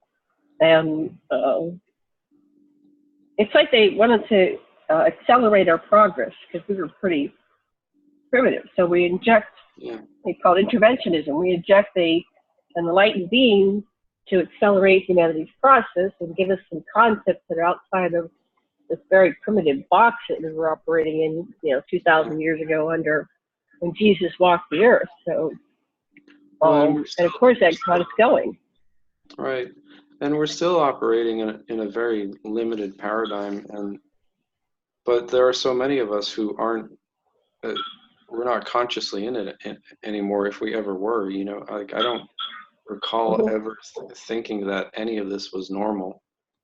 and it's like they wanted to accelerate our progress because we were pretty primitive. So we inject, Yeah. they call it interventionism. We inject an enlightened being to accelerate humanity's process and give us some concepts that are outside of this very primitive box that we were operating in, 2,000 years ago under when Jesus walked the earth. So, and of course that got us going. Right. And we're still operating in a very limited paradigm, but there are so many of us who aren't, we're not consciously in it anymore, if we ever were, like I don't recall ever thinking that any of this was normal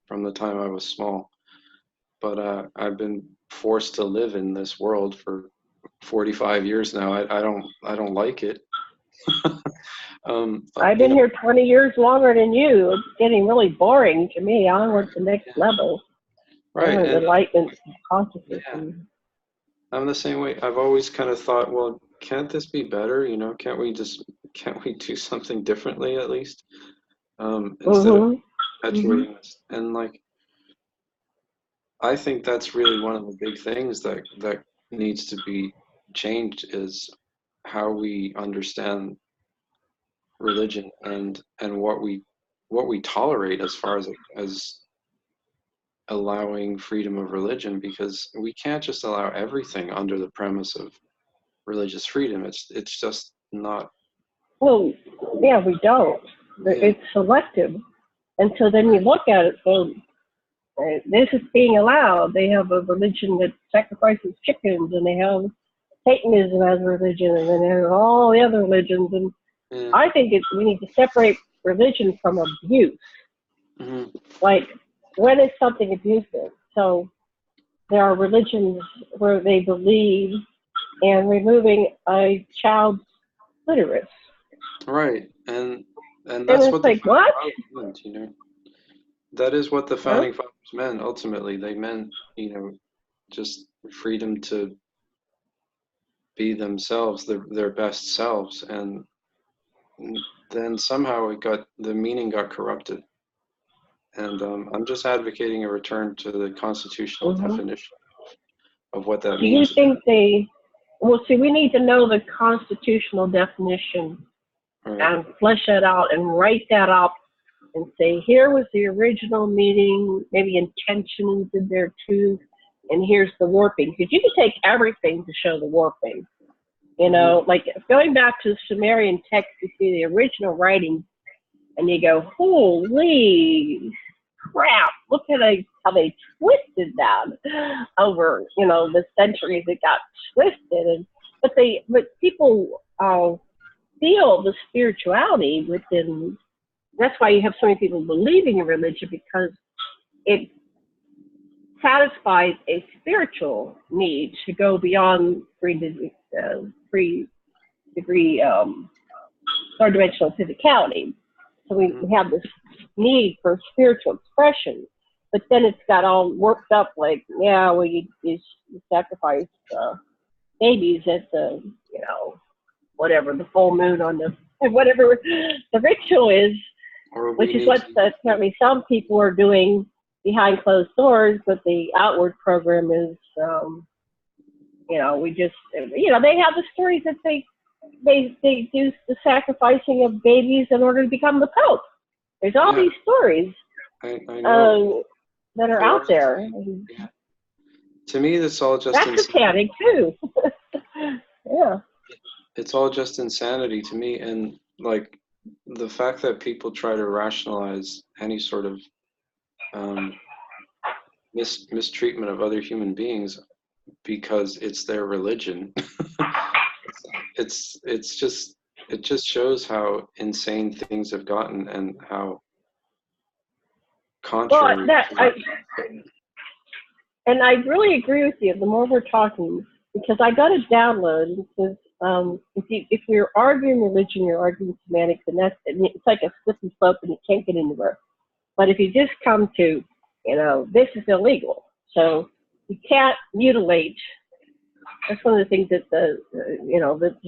from the time I was small. But I've been forced to live in this world for 45 years now. I don't like it. I've been here 20 years longer than you. It's getting really boring to me. I want the next level. Right. And enlightenment, consciousness. Yeah. I'm the same way. I've always kind of thought, well, can't this be better? Can't we do something differently at least? Instead of perpetuating this. And like, I think that's really one of the big things that needs to be changed is how we understand religion and what we tolerate as far as allowing freedom of religion, because we can't just allow everything under the premise of religious freedom. It's just not. Well, yeah, we don't. Yeah. It's selective, and so then you look at it. So this is being allowed. They have a religion that sacrifices chickens, and they have Satanism as a religion, and then they have all the other religions. And I think we need to separate religion from abuse. Like, when is something abusive? So there are religions where they believe in removing a child's clitoris. Right, and that's what like, what? Meant, That is what the founding fathers meant. Ultimately, they meant, just freedom to be themselves, their best selves, and then somehow the meaning got corrupted. And I'm just advocating a return to the constitutional definition of what that means. Do you think well, see, we need to know the constitutional definition and flesh that out and write that up and say, here was the original meaning, maybe intentions in there too, and here's the warping. Because you can take everything to show the warping. Like going back to the Sumerian text, you see the original writing, and you go, holy crap, look at how they twisted that over, the centuries. It got twisted. But people feel the spirituality within. That's why you have so many people believing in religion, because it satisfies a spiritual need to go beyond three-degree third-dimensional physicality. So we have this need for spiritual expression, but then it's got all worked up like, you sacrifice babies at the, whatever, the full moon on the, whatever the ritual is, which is what apparently some people are doing behind closed doors, but the outward program is, we just, they have the stories that they do the sacrificing of babies in order to become the Pope. There's all these stories I know. That are out there. Yeah. To me, that's all just that's satanic too. Yeah. It's all just insanity to me, and like the fact that people try to rationalize any sort of mistreatment of other human beings because it's their religion. It just shows how insane things have gotten and how contrary. And I really agree with you. The more we're talking, because I got a download, because if you're arguing religion, you're arguing semantics, and it's like a slippery slope, and you can't get anywhere. But if you just come to, this is illegal, so you can't mutilate. That's one of the things that the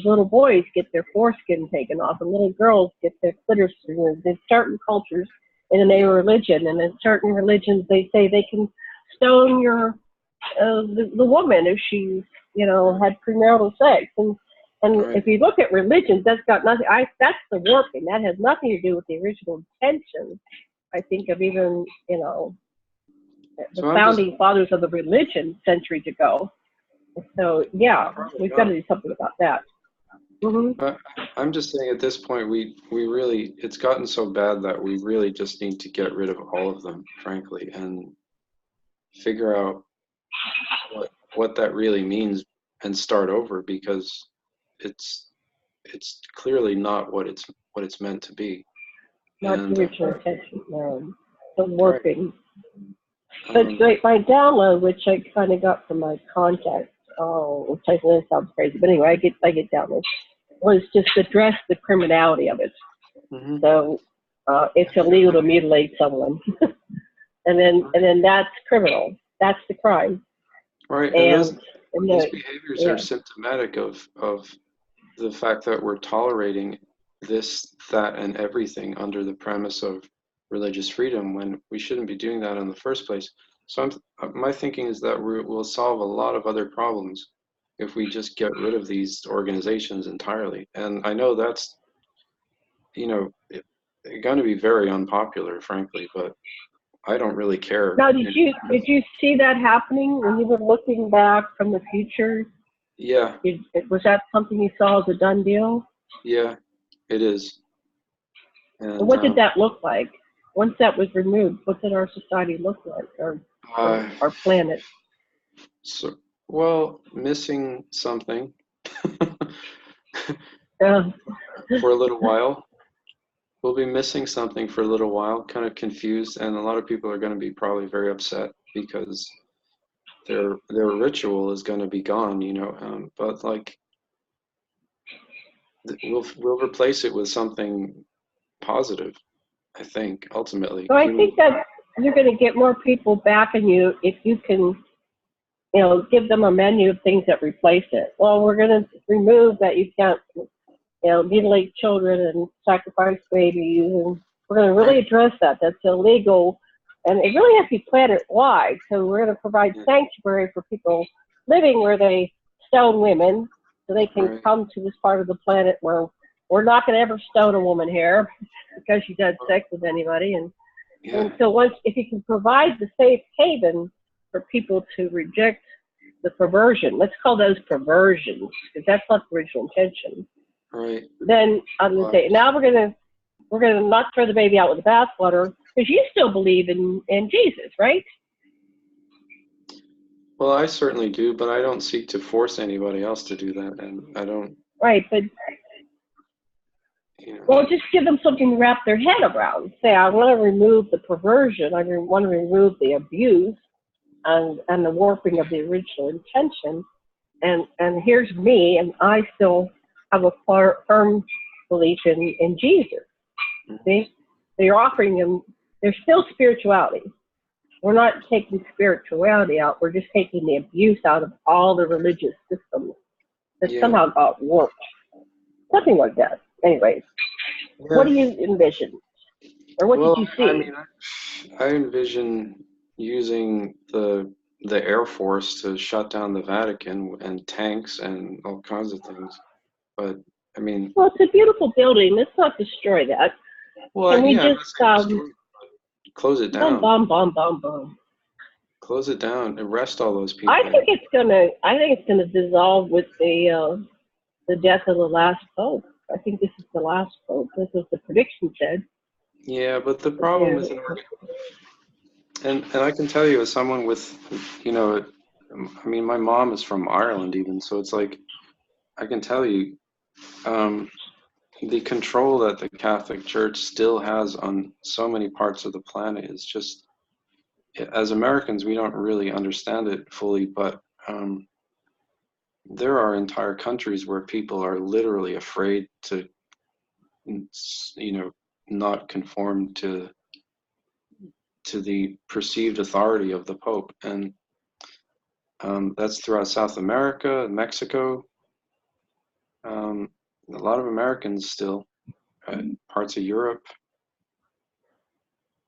little boys get their foreskin taken off, and little girls get their clitoris removed. In certain cultures, in the name of religion, and in certain religions, they say they can stone your the woman if she's had premarital sex. And Right. if you look at religions, that's got nothing. That's the warping. That has nothing to do with the original intention. I think of even the So I'm just founding fathers of the religion centuries ago. So yeah, probably we've got to not. do something about that. Hmm. But I'm just saying at this point we really it's gotten so bad that we really just need to get rid of all of them, frankly, and figure out what that really means and start over because it's it's clearly not what it's meant to be. Not the And original intention. The right. warping. But Um, like my download, which I kind of got from my contact, which I know sounds crazy, but anyway, I get downloads, was just address the criminality of it. mhm. So it's illegal to mutilate someone, and then that's criminal. That's the crime. Right, and And these the behaviors are yeah, symptomatic of the fact that we're tolerating this, that, and everything under the premise of religious freedom when we shouldn't be doing that in the first place. So my thinking is that we'll solve a lot of other problems if we just get rid of these organizations entirely. And I know that's, going to be very unpopular, frankly, but I don't really care. now did you see that happening when you were looking back from the future? Yeah, Was that something you saw as a done deal? yeah, it is. And And what did that look like? Once that was removed, what did our society look like, or uh, our planet? so, well, missing something Uh, for a little while. We'll be missing something for a little while, kind of confused, and a lot of people are going to be probably very upset because their ritual is going to be gone. But like we'll replace it with something positive. I think ultimately so I human. think that you're going to get more people backing you if you can, give them a menu of things that replace it. Well, we're going to remove that you can't, mutilate children and sacrifice babies, and we're going to really Right. address that. That's illegal, and it really has to be planet wide. So we're going to provide Yeah, sanctuary for people living where they stone women, so they can right. come to this part of the planet where we're not going to ever stone a woman here because she's had sex with anybody. And Yeah. so once, if you can provide the safe haven for people to reject the perversion, let's call those perversions, because that's not the original intention. Right. Then I'm going to Well, say, now we're gonna not throw the baby out with the bathwater, because you still believe in Jesus, right? well, I certainly do, but I don't seek to force anybody else to do that, and I don't. Right, but You know. well, just give them something to wrap their head around. Say, I want to remove the perversion. Want to remove the abuse and the warping of the original intention. And here's me, and I still have a firm belief in Jesus. See, so you're offering them. There's still spirituality. We're not taking spirituality out. We're just taking the abuse out of all the religious systems that Yeah. somehow got warped. Something like that. Anyways, what Yeah. do you envision? Or what did Well, you I see? mean, I envision using the Air Force to shut down the Vatican and tanks and all kinds of things. But I mean, Well, it's a beautiful building. Let's not destroy that. well, Can we yeah, I'm just not saying destroy it. Close it bum down. bum bum bum bum? Close it down. Arrest all those I people. think it's gonna. I think it's gonna dissolve with the death of the last pope. I think this is the last pope. This is the prediction said. Yeah, but the problem Yeah. with and I can tell you as someone with, you know, I mean, my mom is from Ireland even, so it's like I can tell you, um, the control that the Catholic Church still has on so many parts of the planet is just, as Americans, we don't really understand it fully, but there are entire countries where people are literally afraid to, not conform to the perceived authority of the Pope, and that's throughout South America, Mexico, a lot of Americans still, parts of Europe,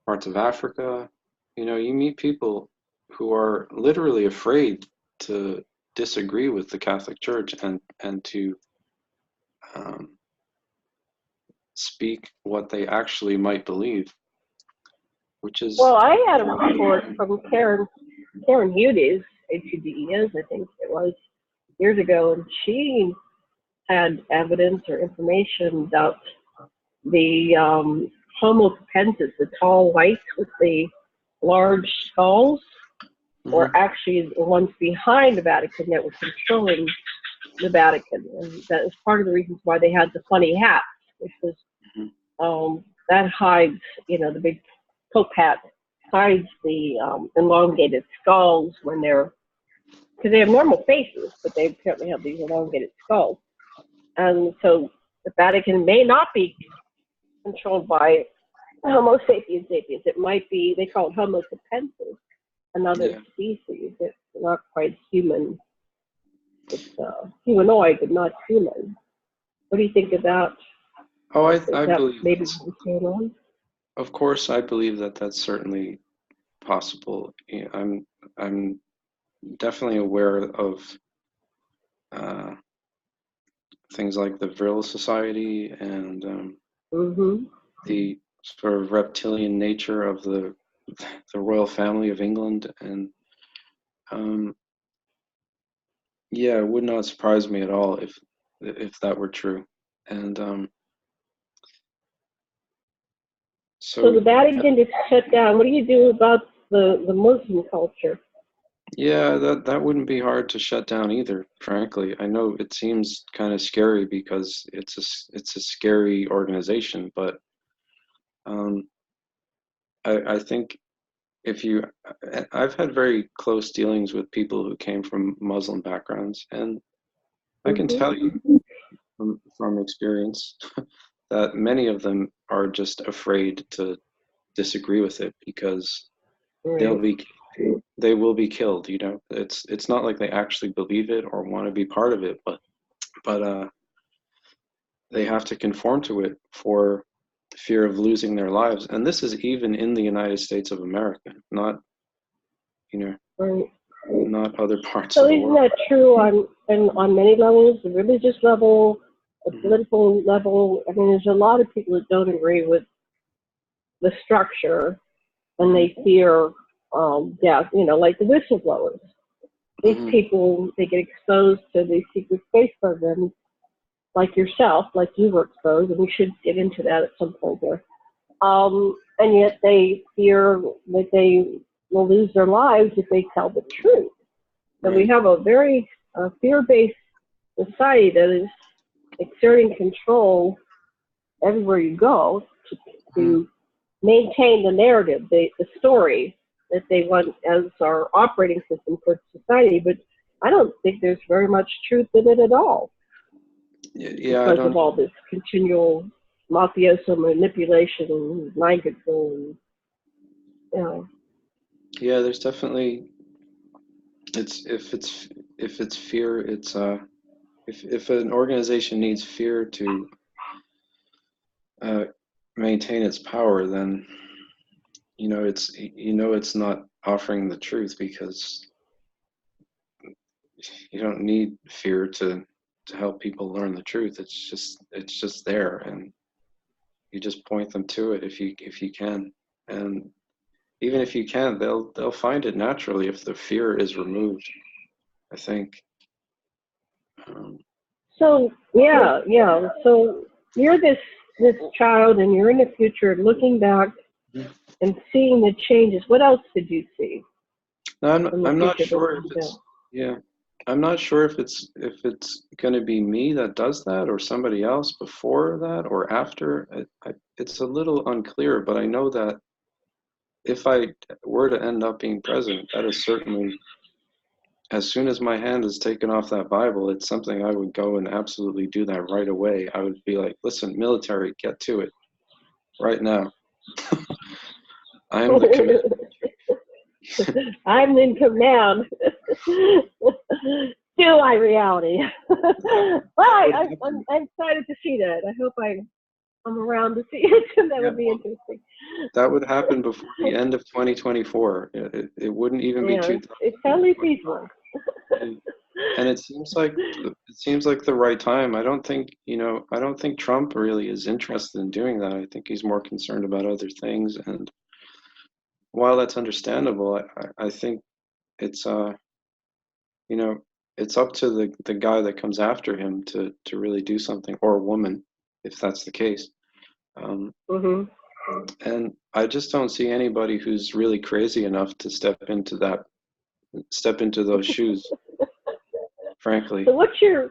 parts of Africa. You meet people who are literally afraid to disagree with the Catholic Church and to um, speak what they actually might believe, which is Well, I had a report from Karen Hudes, HUDES, I think it was, years ago, and she had evidence or information about the Homo capensis, the tall whites with the large skulls, Mhm. were actually the ones behind the Vatican that were controlling the Vatican. And that is part of the reasons why they had the funny hats, which was that hides, the big Pope hat hides the elongated skulls when they're, because they have normal faces, but they apparently have these elongated skulls. And so the Vatican may not be controlled by Homo sapiens sapiens. It might be, they call it Homo capensis, another Yeah. species. It's not quite human. It's humanoid, but not human. What do you think about Oh, is I that believe maybe that's, what's going on? of course, I believe that that's certainly possible. I'm definitely aware of uh, things like the Vril Society and Mm-hmm. the sort of reptilian nature of the royal family of England, and um, yeah, it would not surprise me at all if that were true. And So so the Vatican is shut down. What do you do about the Muslim culture? yeah, that wouldn't be hard to shut down either, frankly. I know it seems kind of scary because it's a scary organization, but um, I think if you, I've had very close dealings with people who came from Muslim backgrounds, and I can Mm-hmm. tell you from experience that many of them are just afraid to disagree with it because they'll Right. be they will be killed. It's not like they actually believe it or want to be part of it, but they have to conform to it for fear of losing their lives. And this is even in the United States of America, not you know Right. not other parts So of the isn't world. that true on many levels, the religious level, the Mhm. political level? I mean, there's a lot of people that don't agree with the structure and Mhm. they fear death, like the whistleblowers. These Mhm. people, they get exposed to these secret space programs like yourself, like you were exposed, and we should get into that at some point here. And yet they fear that they will lose their lives if they tell the truth. So we Right. have a very fear-based society that is exerting control everywhere you go Mhm. to maintain the narrative, the story that they want as our operating system for society. But I don't think there's very much truth in it at all Yeah, I because of don't. all this continual mafioso manipulation and mind control. And, you know. Yeah, there's definitely it's if it's fear, it's if an organization needs fear to uh, maintain its power, then it's not offering the truth because you don't need fear to help people learn the truth. It's just there, and you just point them to it if you can, and even if you can't, they'll find it naturally if the fear is removed. I think. Um, So yeah, yeah. So you're this child, and you're in the future, looking back and seeing the changes. What else did you see no, from the I'm not future sure if looking back? it's yeah. I'm not sure if it's going to be me that does that or somebody else before that or after. It's a little unclear, but I know that if I were to end up being president, that is certainly, as soon as my hand is taken off that Bible, it's something I would go and absolutely do that right away. I would be like, listen, military, get to it right now. I am the commander. I'm in command. Do I reality? Well, That would I'm excited to see that. I hope I'm around to see it. That Yeah, would be interesting. that would happen before the end of 2024. It wouldn't even be Yeah, it's totally 2024. feasible. And it seems like the right time. I don't think, I don't think Trump really is interested in doing that. I think he's more concerned about other things. And while that's understandable, I think it's you know, it's up to the guy that comes after him to really do something, or a woman, if that's the case. Um, Mhm. and I just don't see anybody who's really crazy enough to step into those shoes, frankly. So what's your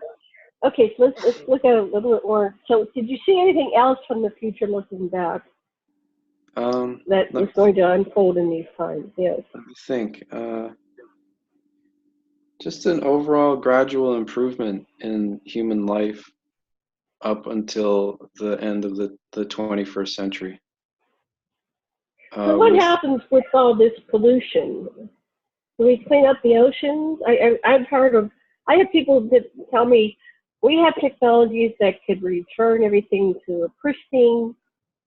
okay? So let's look at it a little bit more. So did you see anything else from the future looking back that Let is me, going to unfold in these times? Yes. let me think. Just an overall gradual improvement in human life up until the end of the 21st century. So what With happens with all this pollution? Do we clean up the oceans? I've heard of. I have people that tell me we have technologies that could return everything to a pristine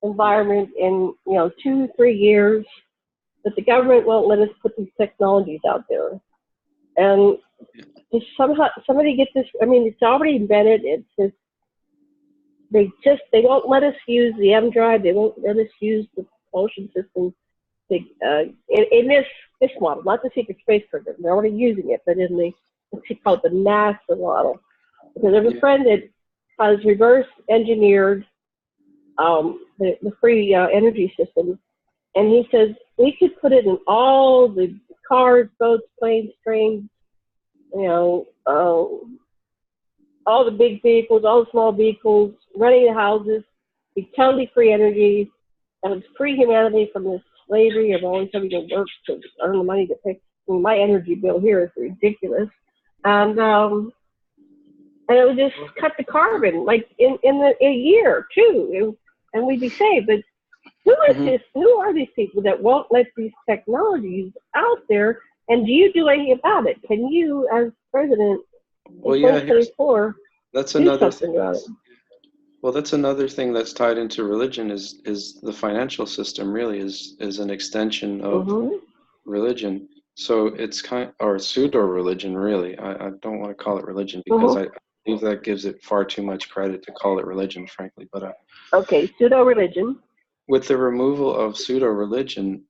environment in 2-3 years, but the government won't let us put these technologies out there. And just somehow somebody get this. I mean, it's already invented. It's just they won't let us use the M drive. They won't let us use the propulsion system. In this model, not the secret space program. They're already using it, but in the what's it called, the NASA model. Because there's a Yeah. friend that has reverse engineered the free energy system, and he says we could put it in all the cars, boats, planes, trains, you know, all the big vehicles, all the small vehicles, running the houses, be totally free energy, and would free humanity from this slavery of always having to work to earn the money to pay. I mean, my energy bill here is ridiculous, and it would just cut the carbon like in a year too, and we'd be saved. But who is Mhm. this? Who are these people that won't let these technologies out there? And do you do anything about it? Can you, as president in Well, yeah, here's 2024, that's do another thing something about it? that's well, that's another thing that's tied into religion is the financial system really is an extension of Mm-hmm. religion. So it's or pseudo religion really. I don't want to call it religion because Mm-hmm. I believe that gives it far too much credit to call it religion, frankly. But Okay, pseudo religion. with the removal of pseudo religion,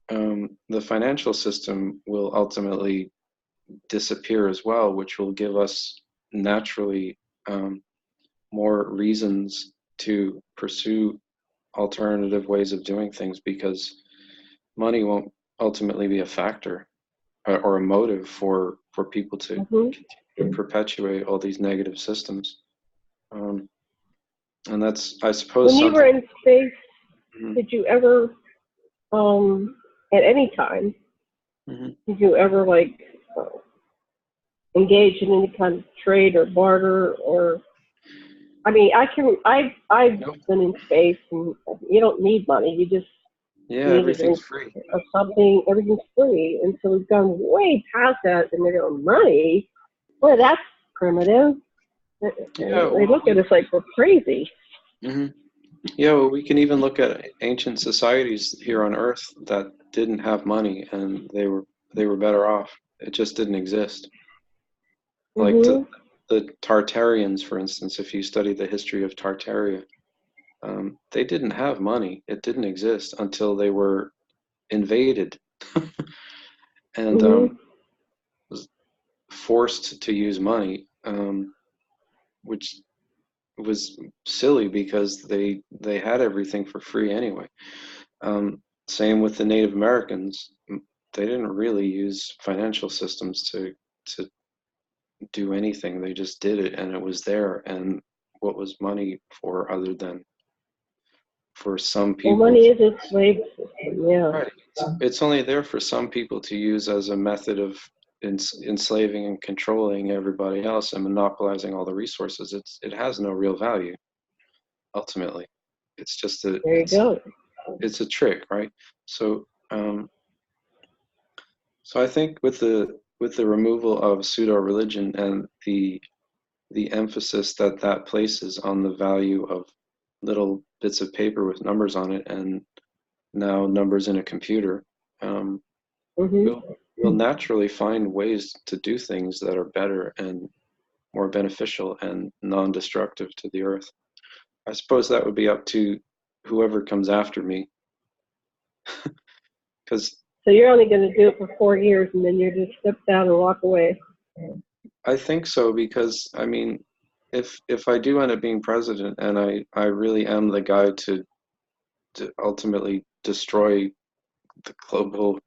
the financial system will ultimately disappear as well, which will give us naturally um, more reasons to pursue alternative ways of doing things because money won't ultimately be a factor or a motive for people to Mm-hmm. continue to perpetuate all these negative systems. Um, and that's, I suppose, When you were something. in space, Mhm, did you ever, at any time, mhm. did you ever like uh, engage in any kind of trade or barter or I mean, I've Nope. been in space, and you don't need money. You just Yeah, need a everything's drink free. of something. Everything's free, and so we've gone way past that. And they're going money. Boy, that's primitive. Yeah, They well, look at us like we're crazy. mhm. Yeah, well, we can even look at ancient societies here on Earth that didn't have money and they were better off. It just didn't exist. Like Mhm. the Tartarians, for instance, if you study the history of Tartaria, they didn't have money. It didn't exist until they were invaded and Mhm. was forced to use money, which was silly because they had everything for free anyway. Same with the Native Americans. They didn't really use financial systems to do anything. They just did it, and it was there. And what was money for other than for some Well, people money is a slave system. Yeah. right. It's only there for some people to use as a method of enslaving and controlling everybody else and monopolizing all the resources. It has no real value ultimately. It's just a There you go. it's a trick, right? So so I think with the removal of pseudo religion and the emphasis that that places on the value of little bits of paper with numbers on it, and now numbers in a computer. Mhm. We'll naturally find ways to do things that are better and more beneficial and non-destructive to the earth. I suppose that would be up to whoever comes after me, because So you're only going to do it for 4 years, and then you're just step down and walk away. I think so. Because I mean, if I do end up being president, and I really am the guy to ultimately destroy the global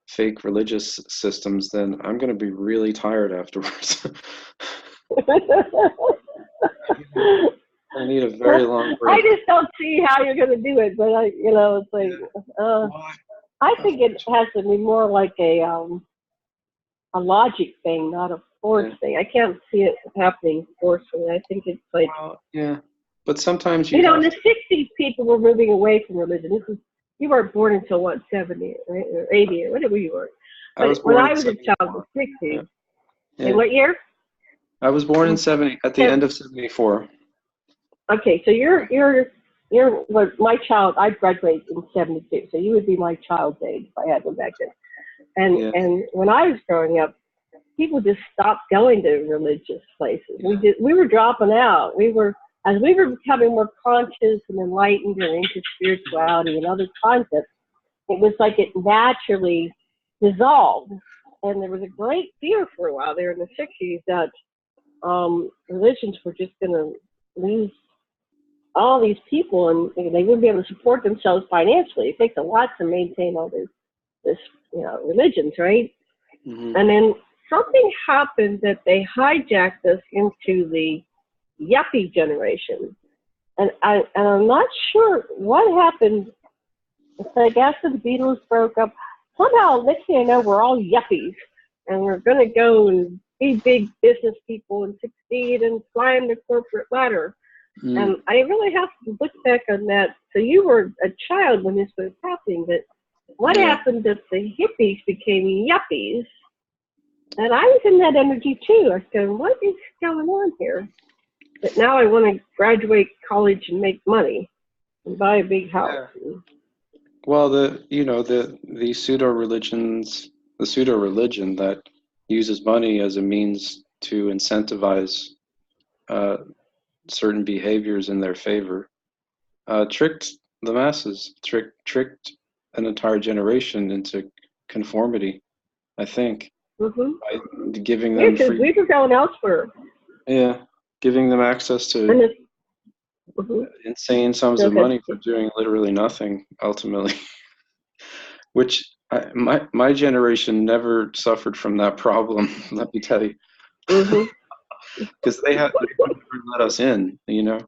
fake religious systems, then I'm going to be really tired afterwards. I need a very long I break. just don't see how you're going to do it, but it's like, I think it has to be more like a logic thing, not a force thing. I can't see it happening forcefully. I think it's like, Yeah, but sometimes in you have the to. 60s, people were moving away from religion. You weren't born until what, 70, right, or 80, or whatever you were. I was But when born I in was a child, '74. the Yeah, 60s. In yeah. what year? I was born in '70, at the end of '74. Okay, so you're what, my child. I graduated in '72, so you would be my child's age if I had them back then. Yeah, And when I was growing up, people just stopped going to religious places. We were dropping out. As we were becoming more conscious and enlightened and into spirituality and other concepts, it was like it naturally dissolved. And there was a great fear for a while there in the '60s that religions were just going to lose all these people, and they wouldn't be able to support themselves financially. It takes a lot to maintain all this religions, right? hmm And then something happened that they hijacked us into the yuppie generation, and I'm not sure what happened. It's like after the Beatles broke up, somehow next thing I know, we're all yuppies, and we're going to go and be big business people and succeed and climb the corporate ladder. mm And I really have to look back on that. So you were a child when this was happening, but what Yeah, happened that the hippies became yuppies? And I was in that energy too. I was going, what is going on here? But now I want to graduate college and make money and buy a big house. yeah. Well, the pseudo religion that uses money as a means to incentivize uh, certain behaviors in their favor, tricked the masses, tricked an entire generation into conformity, I think, Mm-hmm. by giving Yeah, them because free, we were going elsewhere. yeah, giving them access And to it's, mm-hmm. insane sums Go of ahead. money for doing literally nothing, ultimately. Which my generation never suffered from that problem. Let me tell you, Mm-hmm. because they wouldn't even let us in.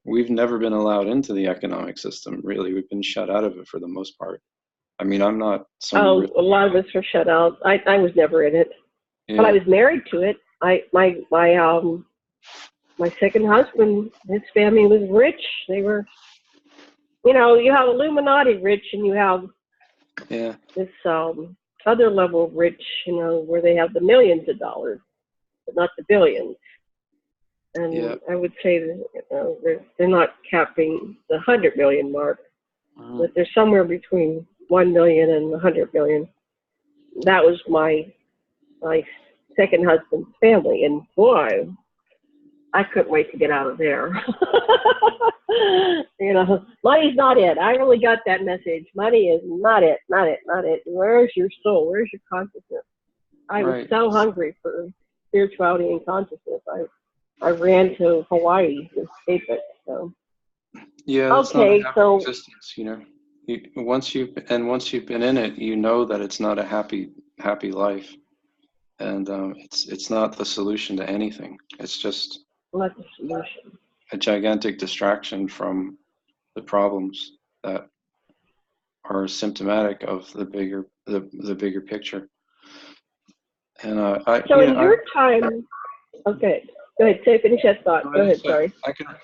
We've never been allowed into the economic system. Really, we've been shut out of it for the most part. I mean, I'm not some Oh, real, a lot of us were shut out. I was never in it, but I yeah, was married to it. My second husband, his family was rich. They were, you have Illuminati rich, and you have yeah, this other level of rich, where they have the millions of dollars, but not the billions. yeah. And I would say that they're not capping the 100 million mark, Mhm. but they're somewhere between 1 million and 100 million. That was my second husband's family, and boy, I couldn't wait to get out of there. Money's not it. I really got that message. Money is not it, not it, not it. Where's your soul? Where's your consciousness? I was Right. so hungry for spirituality and consciousness. I ran to Hawaii to escape it. So Yeah, it's not a okay, happy so existence. Once you've been in it, you know that it's not a happy life, and it's not the solution to anything. It's just what's the solution? a gigantic distraction from the problems that are symptomatic of the bigger picture. And So in your time, okay, go ahead. Finish that thought. Go ahead. Sorry.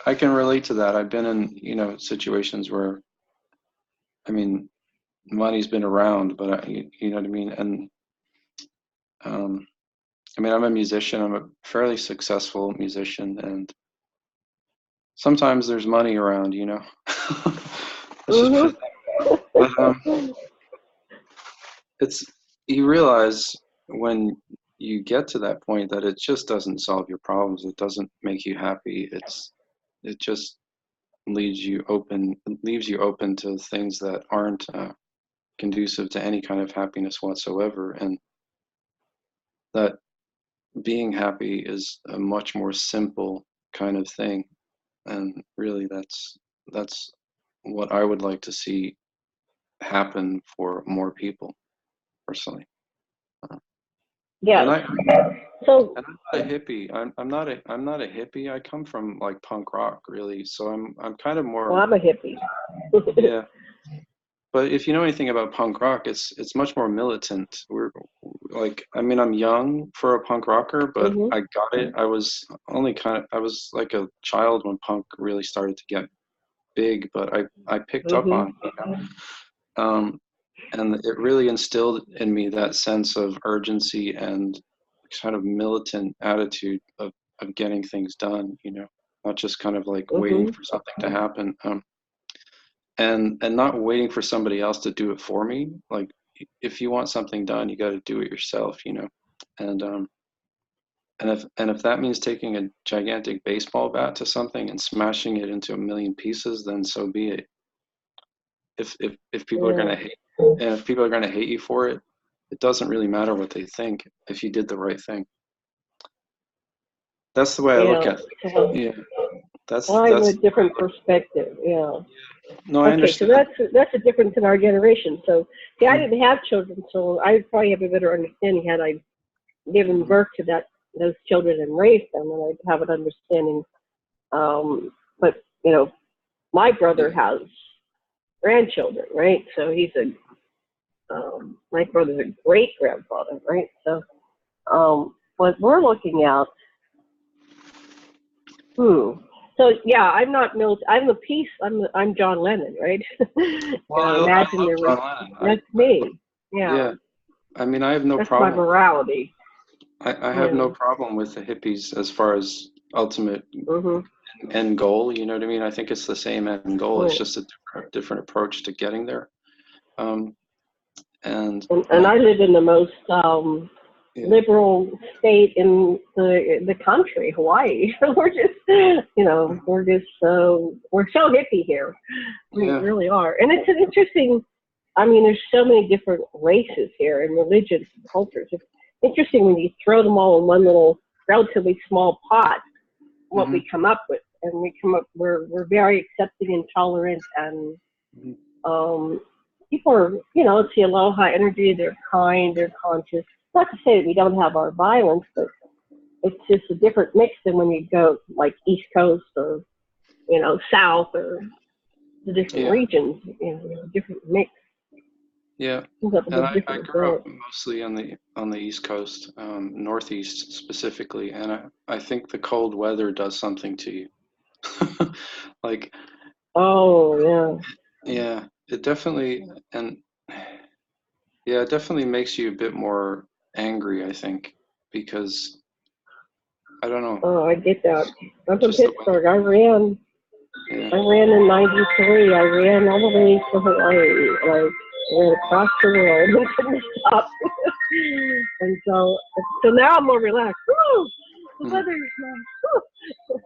I can relate to that. I've been in situations where, I mean, money's been around, but you know what I mean. And um, I mean, I'm a musician. I'm a fairly successful musician, and sometimes there's money around, you know. Let's just put Mhm. it that way. But it's you realize when you get to that point that it just doesn't solve your problems. It doesn't make you happy. It just leaves you open to things that aren't conducive to any kind of happiness whatsoever. And that being happy is a much more simple kind of thing. And really, that's what I would like to see happen for more people personally. Uh, and Yes. I So, and I'm not a hippie. I'm not a hippie. I come from like punk rock really. So I'm kind of well, more I'm a hippie. yeah. But if you know anything about punk rock, it's much more militant. We're like I mean I'm young for a punk rocker, but Mhm. I got it. I was like a child when punk really started to get big, but I picked up Mhm. on it, you know? And it really instilled in me that sense of urgency and kind of militant attitude of getting things done, you know, not just kind of like waiting Mhm. for something to happen, and not waiting for somebody else to do it for me. Like if you want something done, you got to do it yourself, you know, and if that means taking a gigantic baseball bat to something and smashing it into a million pieces, then so be it. If people are Yeah. gonna hate and if people are gonna hate you for it, it doesn't really matter what they think if you did the right thing. That's the way I look Yeah. at things. So Yeah, I'm a that's different perspective. Yeah. no, I Okay, so understand. that's a difference in our generation. So, see, I Mhm, didn't have children, so I would probably have a better understanding had I given mhm, birth to those children and raised them, and I'd have an understanding. But my brother yeah, has grandchildren, right? So my brother's a great grandfather, right? So, what we're looking at, hmm. So yeah, I'm not I'm the peace. I'm John Lennon, right? well, I Imagine love there was. John Lennon. That's me. Yeah, Yeah, I mean, I have no that's my problem. morality. I have Yeah. no problem with the hippies as far as ultimate Mhm. end goal. You know what I mean? I think it's the same end goal. It's Right. just a different approach to getting there. Um, and And like, I live in the most yeah, liberal state in the country, Hawaii. we're just, we're so hippie here. We yeah, really are, and it's an interesting. I mean, there's so many different races here and religions and cultures. It's interesting when you throw them all in one little relatively small pot, what hmm we come up with, and we're very accepting and tolerant, and hmm um, people are, it's the aloha energy. They're kind, they're conscious. Not to say that we don't have our violence, but it's just a different mix than when you go like East Coast or South or the different yeah, regions. There's a different mix. yeah. Comes up with And a I different grew up result. mostly on the East Coast, Northeast specifically, and I think the cold weather does something to you. Like, Oh yeah. yeah, it definitely and yeah, it definitely makes you a bit more angry, I think, because I don't know, Oh, I get that. I'm from just the weather. Pittsburgh. Yeah, I ran in '93. I ran all the way to Hawaii. Like I ran across the world and couldn't stop. and so now I'm more relaxed. Woo! The mhm, weather is nice.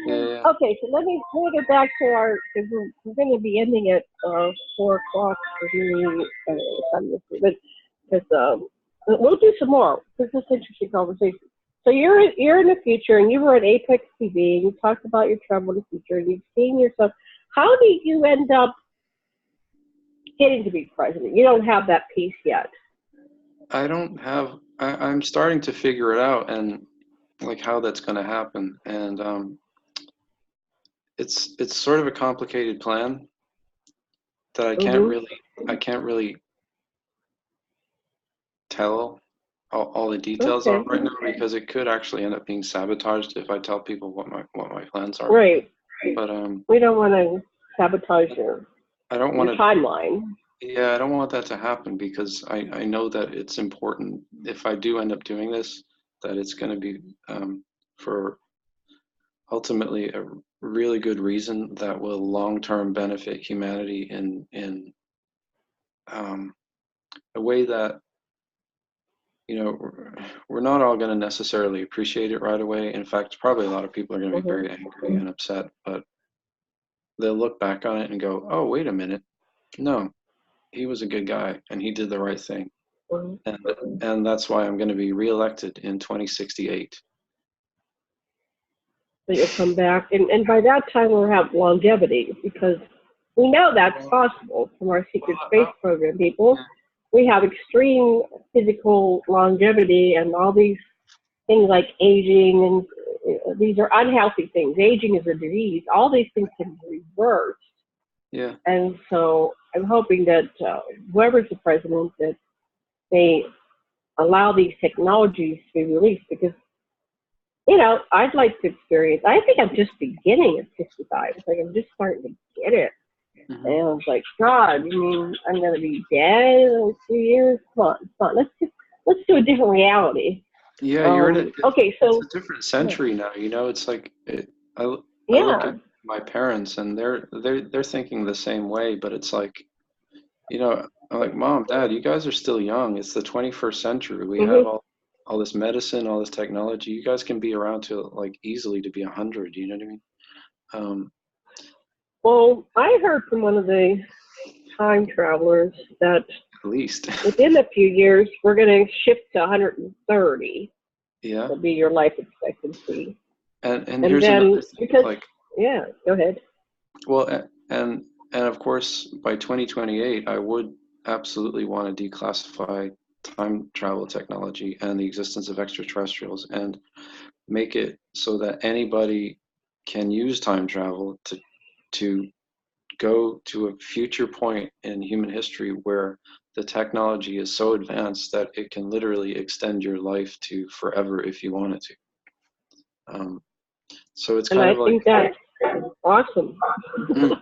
yeah, yeah, Okay, so let me get back to our because we're going to be ending at 4 o'clock for me. But because we'll do some more. This is an interesting conversation. So you're in the future, and you were at Apex TV. And you talked about your travel in the future, and you've seen yourself. How did you end up getting to be president? You don't have that piece yet. I don't have. I'm starting to figure it out and like how that's going to happen, and it's sort of a complicated plan that Mhm. I can't really tell all the details of Okay. right now because it could actually end up being sabotaged if I tell people what my plans are. Right. But We don't want to sabotage I don't your want to. timeline. Yeah, I don't want that to happen because I know that it's important if I do end up doing this that it's going to be for ultimately a really good reason that will long-term benefit humanity in a way that, you know, we're not all going to necessarily appreciate it right away. In fact, probably a lot of people are going to be Mhm. very angry and upset, but they'll look back on it and go, "Oh, wait a minute. No, he was a good guy and he did the right thing." Mhm. And and that's why I'm going to be reelected in 2068. So you'll come back, and by that time we'll have longevity, because we know that's possible from our secret space program, people. We have extreme physical longevity, and all these things like aging, and these are unhealthy things. Aging is a disease. All these things can be reversed. Yeah. And so I'm hoping that whoever's the president, that they allow these technologies to be released, because, you know, I'd like to experience. I think I'm just beginning at 65. It's like I'm just starting to get it. Hmm. And I was like, God, you mean I'm going to be dead in 2 years? Come on, come on. Let's do a different reality. Yeah, you're in Okay, it's so a different century now. You know, it's like I look yeah. at my parents and they're thinking the same way, but it's like, you know, I'm like, Mom, Dad, you guys are still young. It's the 21st century. We Hmm. have all this medicine, all this technology. You guys can be around to like easily to be 100. You know what I mean? Um, Well, I heard from one of the time travelers that at least. within a few years we're going to shift to 130. Yeah. Will be your life expectancy. And And here's another then, thing. because, Like, yeah, go ahead. well, and of course, by 2028, I would absolutely want to declassify time travel technology and the existence of extraterrestrials and make it so that anybody can use time travel to go to a future point in human history where the technology is so advanced that it can literally extend your life to forever if you wanted to. Um, so it's And kind I of like, think that's awesome. mm,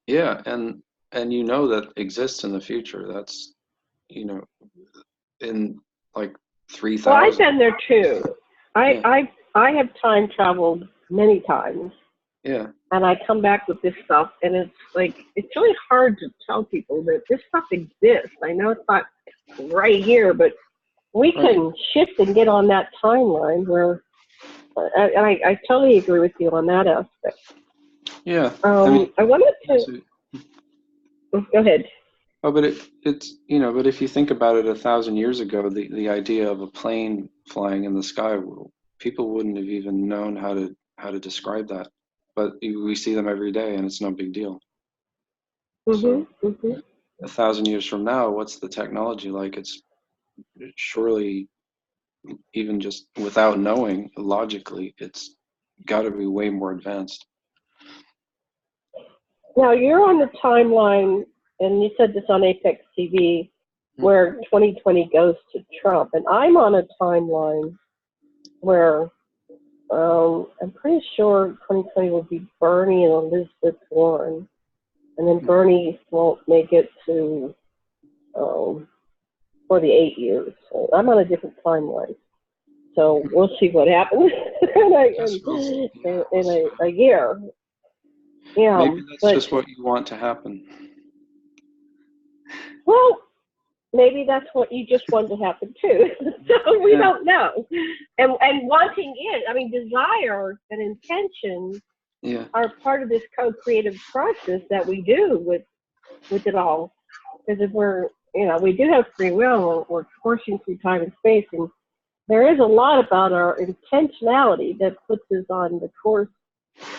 yeah, and you know that exists in the future. That's, you know, in like Well, I've 3,000. been there too. I Yeah, I I have time traveled many times, yeah, and I come back with this stuff, and it's like it's really hard to tell people that this stuff exists. I know it's not right here, but we right. can shift and get on that timeline where. And I totally agree with you on that aspect. Yeah, I mean, I wanted to so, go ahead. oh, but it's, you know, but if you think about it, 1,000 years ago, the idea of a plane flying in the sky, people wouldn't have even known how to describe that. But we see them every day, and it's no big deal. Mhm. So Mhm. 1,000 years from now, what's the technology like? It's surely, even just without knowing logically, it's got to be way more advanced. Now you're on the timeline, and you said this on Apex TV, Hmm. where 2020 goes to Trump, and I'm on a timeline where I'm pretty sure 2020 will be Bernie and Elizabeth Warren, and then Bernie won't make it to um, for the 8 years. So I'm on a different timeline. So we'll see what happens Yes, in a year. Yeah, maybe that's but just what you want to happen. well, maybe that's what you just want to happen too. So we Yeah, don't know. And wanting it, I mean, desire and intention yeah, are part of this co-creative process that we do with it all. Because if we're, you know, we do have free will, we're coursing through time and space, and there is a lot about our intentionality that puts us on the course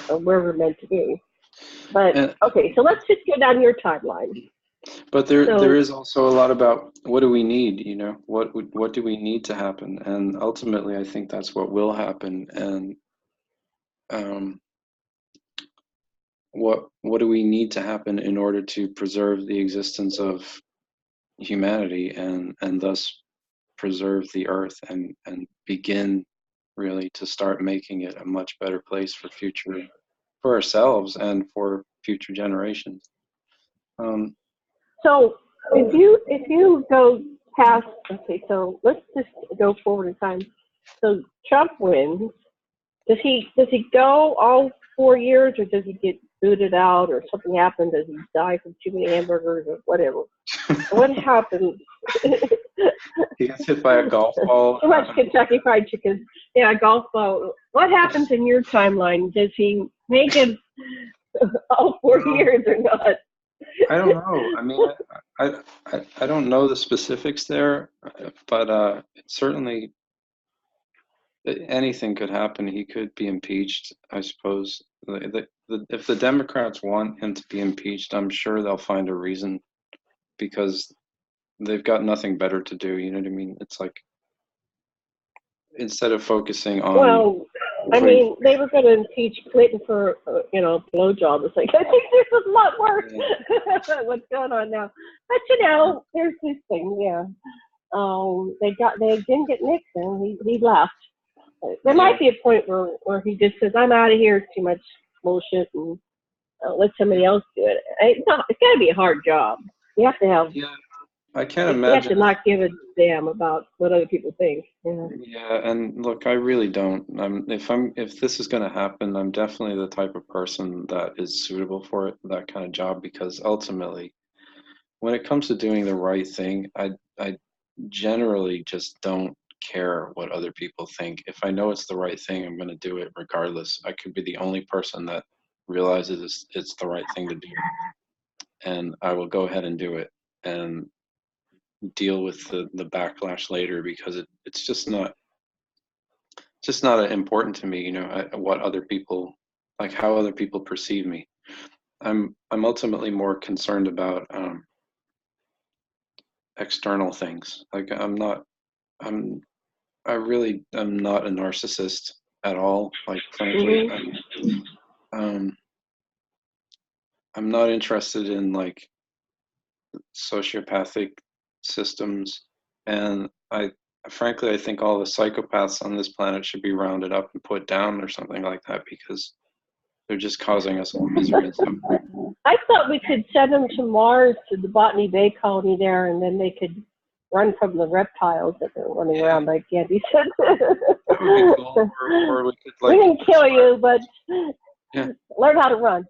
of where we're meant to be. But and okay, so let's just go down your timeline. but there So, is also a lot about what do we need, you know, what do we need to happen, and ultimately I think that's what will happen. And um, what do we need to happen in order to preserve the existence of humanity and thus preserve the earth and begin really to start making it a much better place for future, for ourselves and for future generations. Um, so if you go past, okay, so let's just go forward in time. So Trump wins, does he go all 4 years, or does he get booted out, or something happens? Does he die from too many hamburgers or whatever? What happens? He gets hit by a golf ball. Too much Kentucky Fried Chicken. Yeah, golf ball. What happens in your timeline? Does he make it all 4 years or not? I don't know. I mean, I don't know the specifics there, but certainly anything could happen. He could be impeached, I suppose. If the Democrats want him to be impeached, I'm sure they'll find a reason, because they've got nothing better to do. You know what I mean? It's like, instead of focusing on. Well, I mean, they were going to impeach Clinton for, blowjob. It's like, I think this is a lot worse. Yeah. What's going on now? But there's this thing. Yeah, they didn't get Nixon. He left. There might be a point where he just says, "I'm out of here. It's too much bullshit," and let somebody else do it. It's got to be a hard job. You have to have. Yeah. I can't imagine. You have to not give a damn about what other people think. Yeah. Yeah, and look, I really don't. If this is going to happen, I'm definitely the type of person that is suitable for it, that kind of job, because ultimately, when it comes to doing the right thing, I generally just don't care what other people think. If I know it's the right thing, I'm going to do it regardless. I could be the only person that realizes it's the right thing to do, and I will go ahead and do it. And deal with the backlash later, because it's just not important to me, what other people, like how other people perceive me. I'm ultimately more concerned about external things. Like I'm not a narcissist at all. Like frankly, I'm not interested in like sociopathic systems, and I think all the psychopaths on this planet should be rounded up and put down or something like that, because they're just causing us all misery and suffering. I thought we could send them to Mars, to the Botany Bay colony there, and then they could run from the reptiles that they're running around, like Andy said. That would be cool. Or we could, like, we didn't kill you, but learn how to run.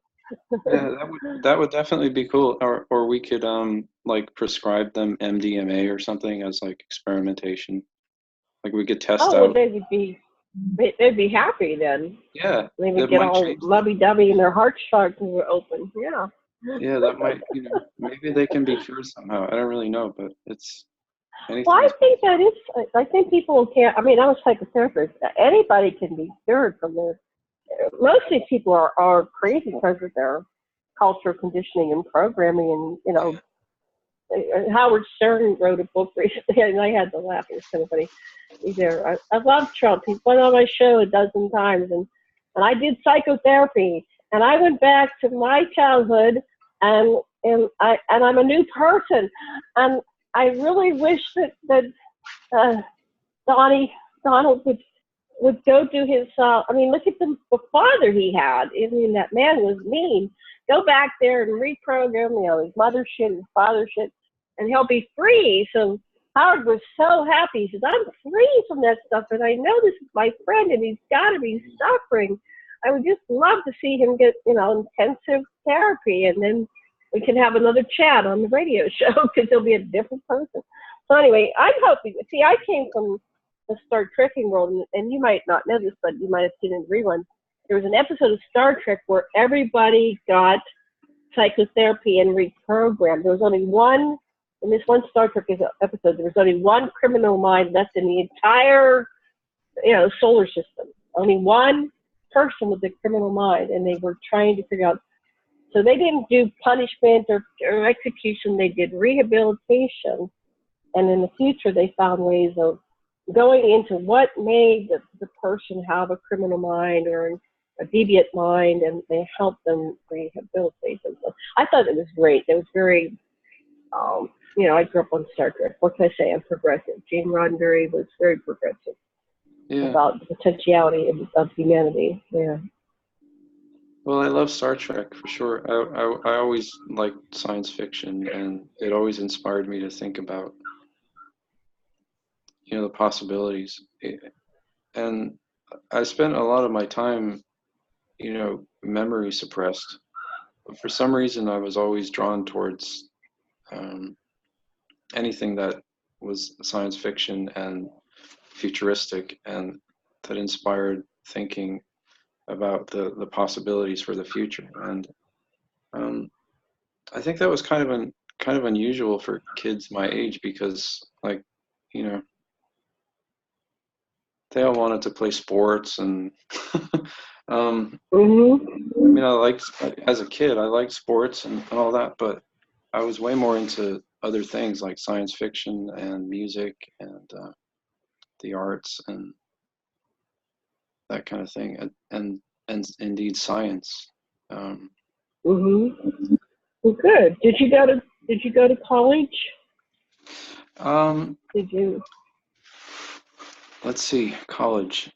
Yeah, that would definitely be cool. Or we could like prescribe them MDMA or something as like experimentation. Like we could test out. Well, they'd be happy then. Yeah. They would get all lovey-dovey and their heart chakras were open. Yeah. Yeah, that might, maybe they can be cured somehow. I don't really know, but it's anything. Well, I think people can't. I mean, I'm a psychotherapist. Anybody can be cured from this. Mostly people are crazy because of their cultural conditioning and programming, and Howard Stern wrote a book recently, and I had to laugh. It was kind of funny. I love Trump. He's been on my show a dozen times, and I did psychotherapy, and I went back to my childhood, and I'm a new person, and I really wish that Donald would go do his. I mean, look at the father he had. I mean, that man was mean. Go back there and reprogram, his mother shit, his father shit, and he'll be free. So Howard was so happy. He says, I'm free from that stuff, and I know this is my friend, and he's got to be suffering. I would just love to see him get, intensive therapy, and then we can have another chat on the radio show, because he'll be a different person. So anyway, I'm hoping. See, I came from the Star Trekking world, and you might not know this, but you might have seen it in reruns. There was an episode of Star Trek where everybody got psychotherapy and reprogrammed. There was only one, in this one Star Trek episode, there was only one criminal mind left in the entire, solar system. Only one person with a criminal mind, and they were trying to figure out. So they didn't do punishment or execution. They did rehabilitation. And in the future, they found ways of going into what made the person have a criminal mind or a deviant mind, and they helped them rehabilitate themselves. I thought it was great. It was very, I grew up on Star Trek. What can I say? I'm progressive. Gene Roddenberry was very progressive about the potentiality of humanity. Yeah. Well, I love Star Trek for sure. I always liked science fiction, and it always inspired me to think about, the possibilities. And I spent a lot of my time, memory suppressed. For some reason, I was always drawn towards um, anything that was science fiction and futuristic, and that inspired thinking about the possibilities for the future. And um, I think that was kind of unusual for kids my age because, like, you know, they all wanted to play sports and I Mm-hmm. mean, as a kid, I liked sports and all that, but I was way more into other things like science fiction and music and the arts and that kind of thing, and indeed science. Um, Mm-hmm. Well, good. Did you go to college? um, Did you? let's see, college.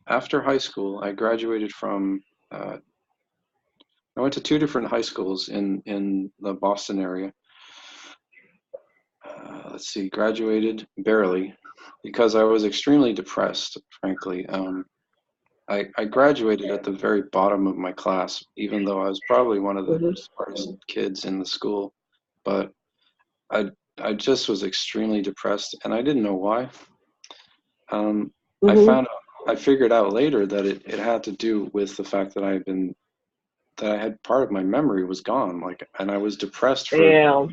After high school, I graduated from. I went to two different high schools in the Boston area. Let's see, graduated barely because I was extremely depressed, frankly. I graduated at the very bottom of my class, even though I was probably one of the Mm-hmm. smartest kids in the school. But I, I just was extremely depressed, and I didn't know why. Um, I Mm-hmm. found I figured out later that it had to do with the fact that I had part of my memory was gone, like, and I was depressed for Yeah.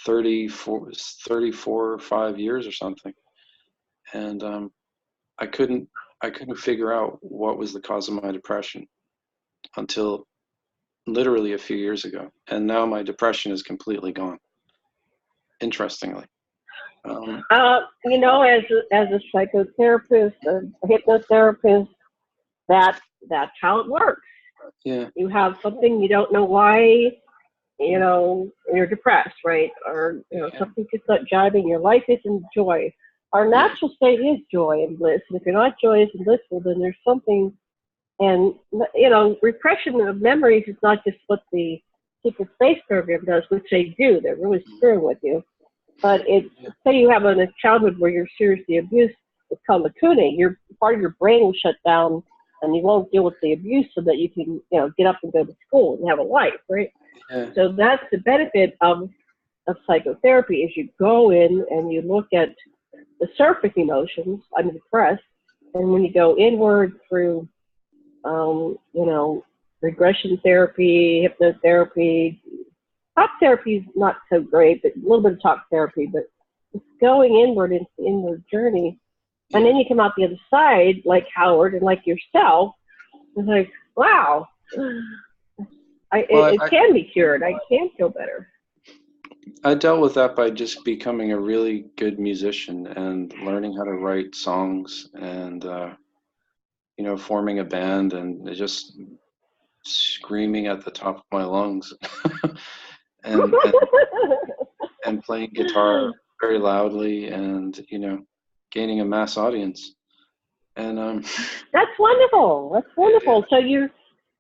34 or 5 years or something, and I couldn't I couldn't figure out what was the cause of my depression until literally a few years ago, and now my depression is completely gone. Interestingly, um, As a psychotherapist, a hypnotherapist, that that's how it works. yeah, You have something you don't know why, you're depressed, right? Or yeah, something just not jiving. Your life isn't joy. Our yeah, natural state is joy and bliss. And if you're not joyous and blissful, then there's something. And repression of memories is not just what the secret space program does, which they do. They're really screwing with you. But it's, yeah, say you have a childhood where you're seriously abused, it's called lacunae. Your part of your brain will shut down, and you won't deal with the abuse, so that you can, get up and go to school and have a life, right? yeah, So that's the benefit of psychotherapy, is you go in and you look at the surface emotions. I'm depressed, and when you go inward through, regression therapy, hypnotherapy. Talk therapy is not so great, but a little bit of talk therapy, but it's going inward into the inward journey. And yeah. then you come out the other side, like Howard and like yourself. It's like, wow, Well, it can be cured. I can feel better. I dealt with that by just becoming a really good musician and learning how to write songs and forming a band and just screaming at the top of my lungs and, and and playing guitar very loudly and gaining a mass audience and That's wonderful. That's yeah, wonderful. So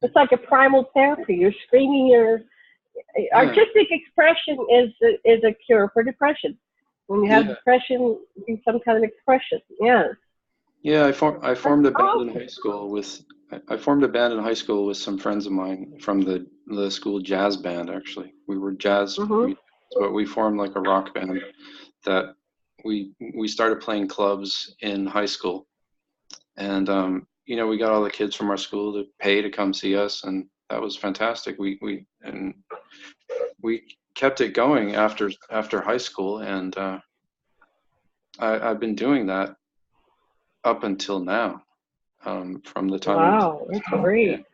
it's like a primal therapy. You're screaming your yeah, artistic expression is a cure for depression. When you have yeah, depression, do some kind of expression. Yes, yeah. I that's formed a band in high awesome. school with I formed a band in high school with some friends of mine from the school jazz band. Actually, we were jazz Mhm. musicians, but we formed like a rock band that we started playing clubs in high school, and we got all the kids from our school to pay to come see us, and that was fantastic. We kept it going after high school, and I've been doing that up until now. From the time we Wow, that's yeah, great.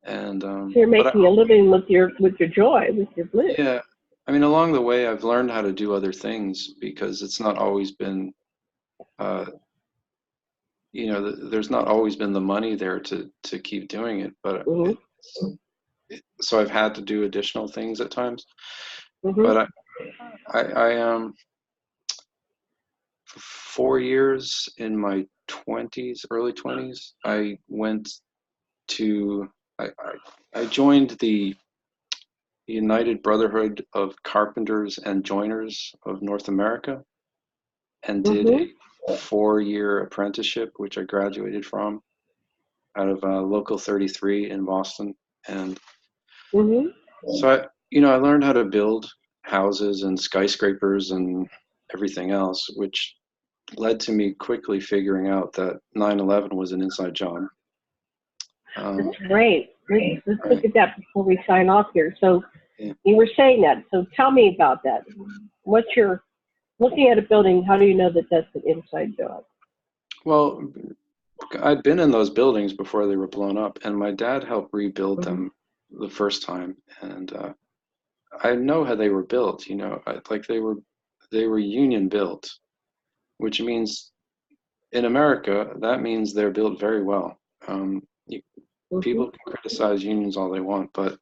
and So you're but making a living with your joy, with your bliss. yeah, I mean, along the way, I've learned how to do other things because it's not always been, uh, there's not always been the money there to keep doing it. But Mhm. so I've had to do additional things at times. Mhm. But I 4 years in my 20s, early 20s, I went to I joined the United Brotherhood of Carpenters and Joiners of North America and did a Mhm. 4-year apprenticeship, which I graduated from out of Local 33 in Boston. And Mm-hmm. so I learned how to build houses and skyscrapers and everything else, which led to me quickly figuring out that 9/11 was an inside job. That's great. Let's Right. look at that before we sign off here. So Yeah. you were saying that. So tell me about that. What's your looking at a building? How do you know that that's an inside job? Well, I'd been in those buildings before they were blown up, and my dad helped rebuild Mm-hmm. them the first time, and I know how they were built. Like they were union built, which means in America that means they're built very well. Mm-hmm. People can criticize unions all they want, but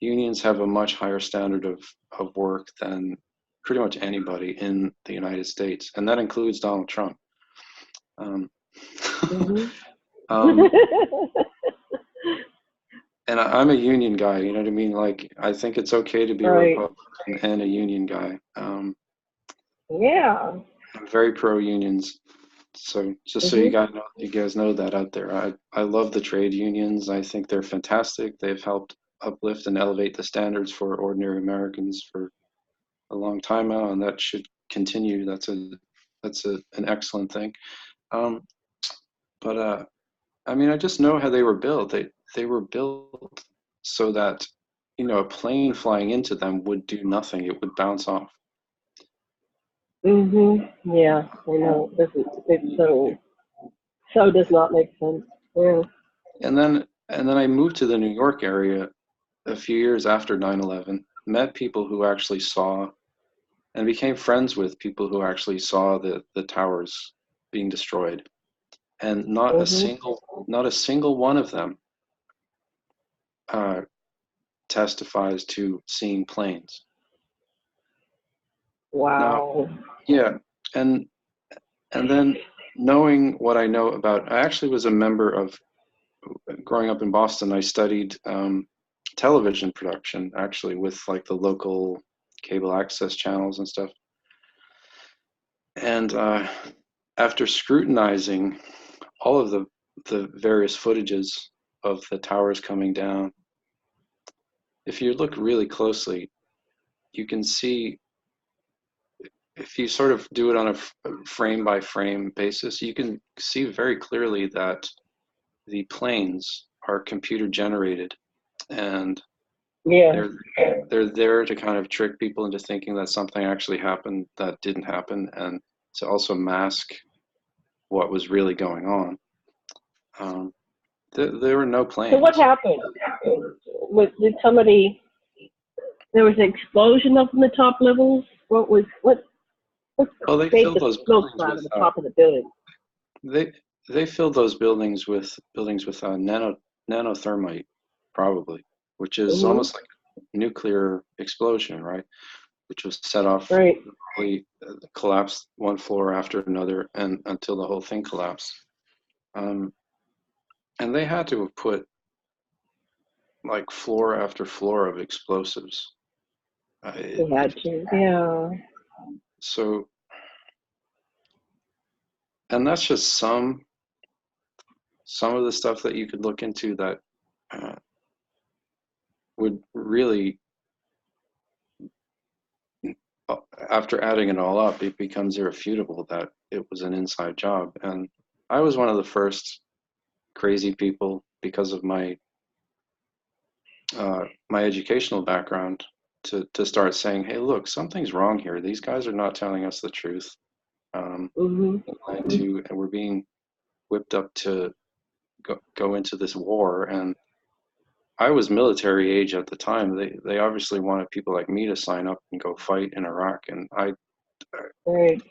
unions have a much higher standard of work than pretty much anybody in the United States, and that includes Donald Trump. Um, Mm-hmm. um, and I'm a union guy, you know what I mean? Like, I think it's okay to be a Right. Republican and a union guy. Yeah. I'm very pro unions. So just so Mm-hmm. you guys know that out there, I love the trade unions. I think they're fantastic. They've helped uplift and elevate the standards for ordinary Americans for a long time now, and that should continue. An excellent thing. Um, but I mean, I just know how they were built. They were built so that a plane flying into them would do nothing. It would bounce off. Mm-hmm. Yeah. I know. It's so does not make sense. Yeah. And then I moved to the New York area a few years after 9/11. Met people who actually saw and became friends with people who actually saw the towers being destroyed. And Mm-hmm. not a single one of them uh, testifies to seeing planes. Now, Wow. yeah, and and then knowing what I know about, I actually was a member of, growing up in Boston, I studied television production actually with like the local cable access channels and stuff. And after scrutinizing all of the various footages of the towers coming down, if you look really closely, you can see, if you sort of do it on a frame by frame basis, you can see very clearly that the planes are computer generated, and Yeah. they're they're there to kind of trick people into thinking that something actually happened that didn't happen, and to also mask what was really going on. Um, there were no So what planes. happened? Did somebody? There was an explosion up in the top levels. What Well, they made filled the those smoke buildings cloud with at the top of the building? they they filled those buildings with nanothermite, probably, which is Mm-hmm. almost like a nuclear explosion, right? Which was set off, Right. probably collapsed one floor after another, and until the whole thing collapsed. Um, and they had to have put like floor after floor of explosives. They had to. Yeah. So, and that's just some of the stuff that you could look into that uh, would really, after adding it all up, it becomes irrefutable that it was an inside job. And I was one of the first crazy people, because of my educational background, to start saying, "Hey, look, something's wrong here. These guys are not telling us the truth. Mm-hmm. And we're being whipped up to go into this war." And I was military age at the time. They obviously wanted people like me to sign up and go fight in Iraq, and Right.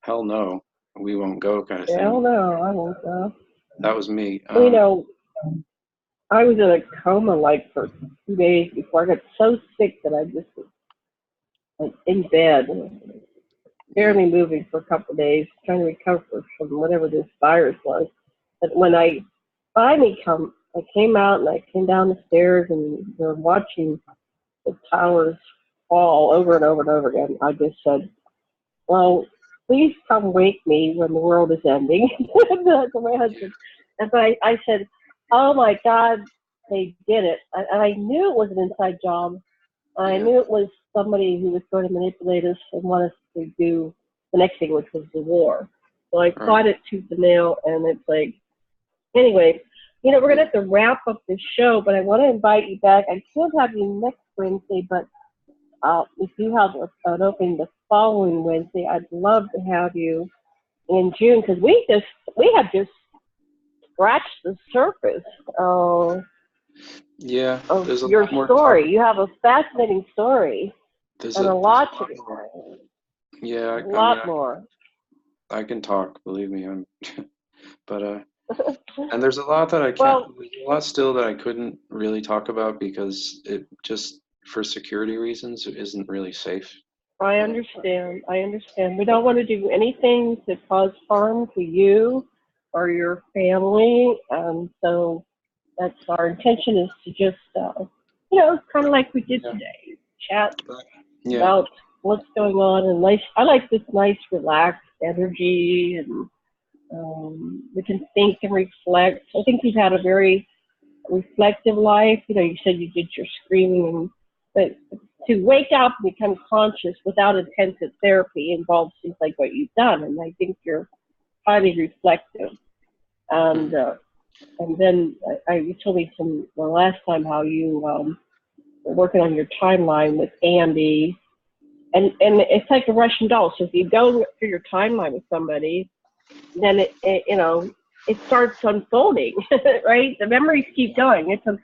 hell no, we won't go, kind of Hell thing. no, I won't go. That was me. Well, I was in a coma like for 2 days before I got so sick that I just was like in bed, barely moving for a couple of days, trying to recover from whatever this virus was. But when I finally I came out and I came down the stairs and we were watching the towers fall over and over and over again. I just said, well, please come wake me when the world is ending. To my husband. And so I said, oh my God, they did it. And I knew it was an inside job. I Yeah. knew it was somebody who was going to manipulate us and want us to do the next thing, which was the war. So I Right. fought it tooth and nail, and it's like, anyway, we're going to have to wrap up the show, but I want to invite you back. I can't have you next Wednesday, but if you have an opening the following Wednesday, I'd love to have you in June, because we have just scratched the surface Yeah. of There's a your lot more to talk. story. You have a fascinating story and a There's lot a to lot more. Yeah. a I mean, lot more. I can talk. Believe me. But and there's a lot that I can't. Well, There's a lot still that I couldn't really talk about because it just for security reasons it isn't really safe. I understand. I understand. We don't want to do anything to cause harm to you or your family, so that's our intention, is to just, kind of like we did Yeah. today, chat Yeah. about what's going on. And I like this nice, relaxed energy, and we can think and reflect. I think you've had a very reflective life. You said you did your screaming, but to wake up and become conscious without intensive therapy involves things like what you've done. And I think you're highly reflective. And then you told me the last time how you were working on your timeline with Andy, and it's like a Russian doll. So if you go through your timeline with somebody, then it starts unfolding, right? The memories keep going. It's an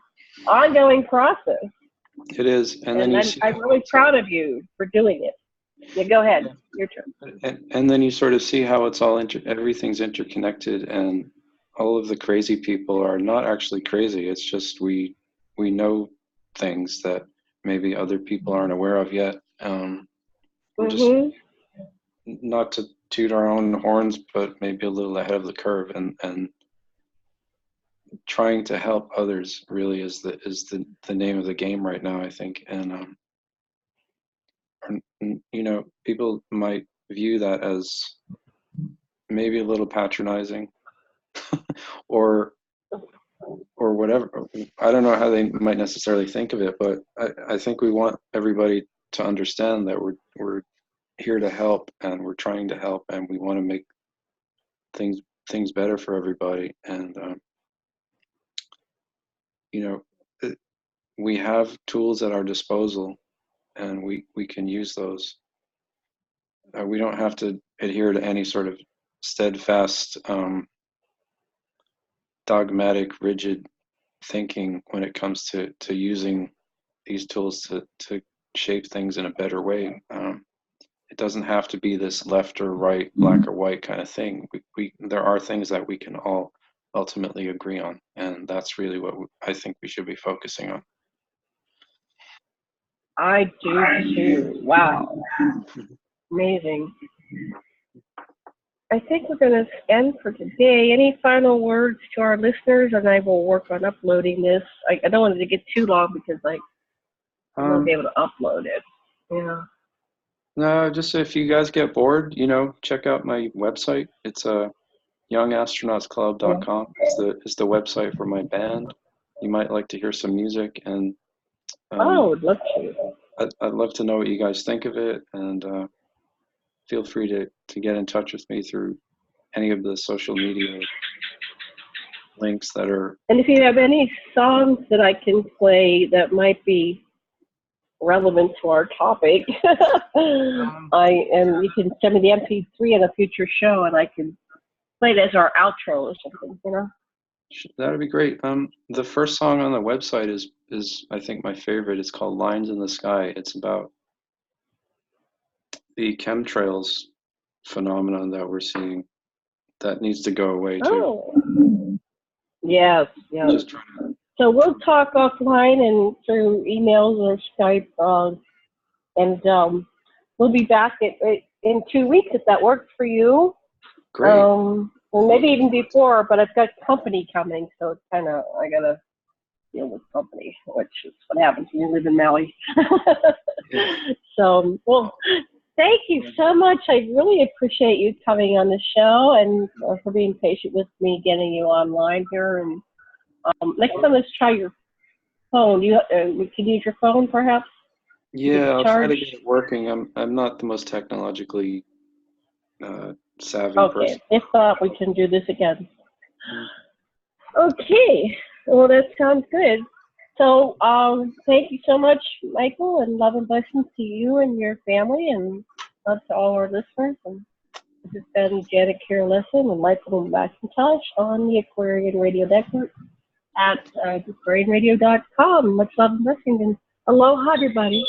ongoing process. It is, and then And you I'm, see I'm how really it's all, proud of you for doing it. Yeah, go ahead. Your turn. and then you sort of see how it's all everything's interconnected, and all of the crazy people are not actually crazy. It's just we know things that maybe other people aren't aware of yet. We're just Mm-hmm. not to toot our own horns, but maybe a little ahead of the curve, and trying to help others really is the name of the game right now, I think. And people might view that as maybe a little patronizing, or or whatever. I don't know how they might necessarily think of it, but I think we want everybody to understand that we're here to help, and we're trying to help, and we want to make things things better for everybody. And you know we have tools at our disposal, and we can use those. We don't have to adhere to any sort of steadfast, dogmatic, rigid thinking when it comes to using these tools to shape things in a better way. It doesn't have to be this left or right, black or white kind of thing. There are things that we can all ultimately agree on, and that's really what I think we should be focusing on. I do too. Wow. Amazing. I think we're going to end for today. Any final words to our listeners? And I will work on uploading this. I don't want it to get too long because I want to be able to upload it. Yeah. No, just if you guys get bored, check out my website. It's youngastronautclub.com. It's the website for my band. You might like to hear some music, and I'd love to. I'd love to know what you guys think of it, and feel free to get in touch with me through any of the social media links that are. And if you have any songs that I can play that might be relevant to our topic, and you can send me the MP3 in a future show, and I can play it as our outro or something. That'd be great. The first song on the website is I think my favorite. It's called Lines in the Sky. It's about the chemtrails phenomenon that we're seeing that needs to go away too. Oh, yes, yes. Just trying to. So we'll talk offline and through emails or Skype, and we'll be back in 2 weeks if that works for you. Great. Or maybe even before, but I've got company coming, so it's I gotta deal with company, which is what happens when you live in Maui. Yeah. So, well, thank you so much. I really appreciate you coming on the show and for being patient with me getting you online here. And next time, let's try your phone. We can use your phone, perhaps. Yeah, I'll try to Charge. get it working. I'm not the most technologically savvy person. Okay. If not, we can do this again. Mm. Okay. Well, that sounds good. So, thank you so much, Michael, and love and blessings to you and your family, and love to all our listeners. And this has been Janet Kira Lessin and Michael Macintosh on the Aquarian Radio Network at aquarianradio.com. Much love and blessings, and aloha, everybody.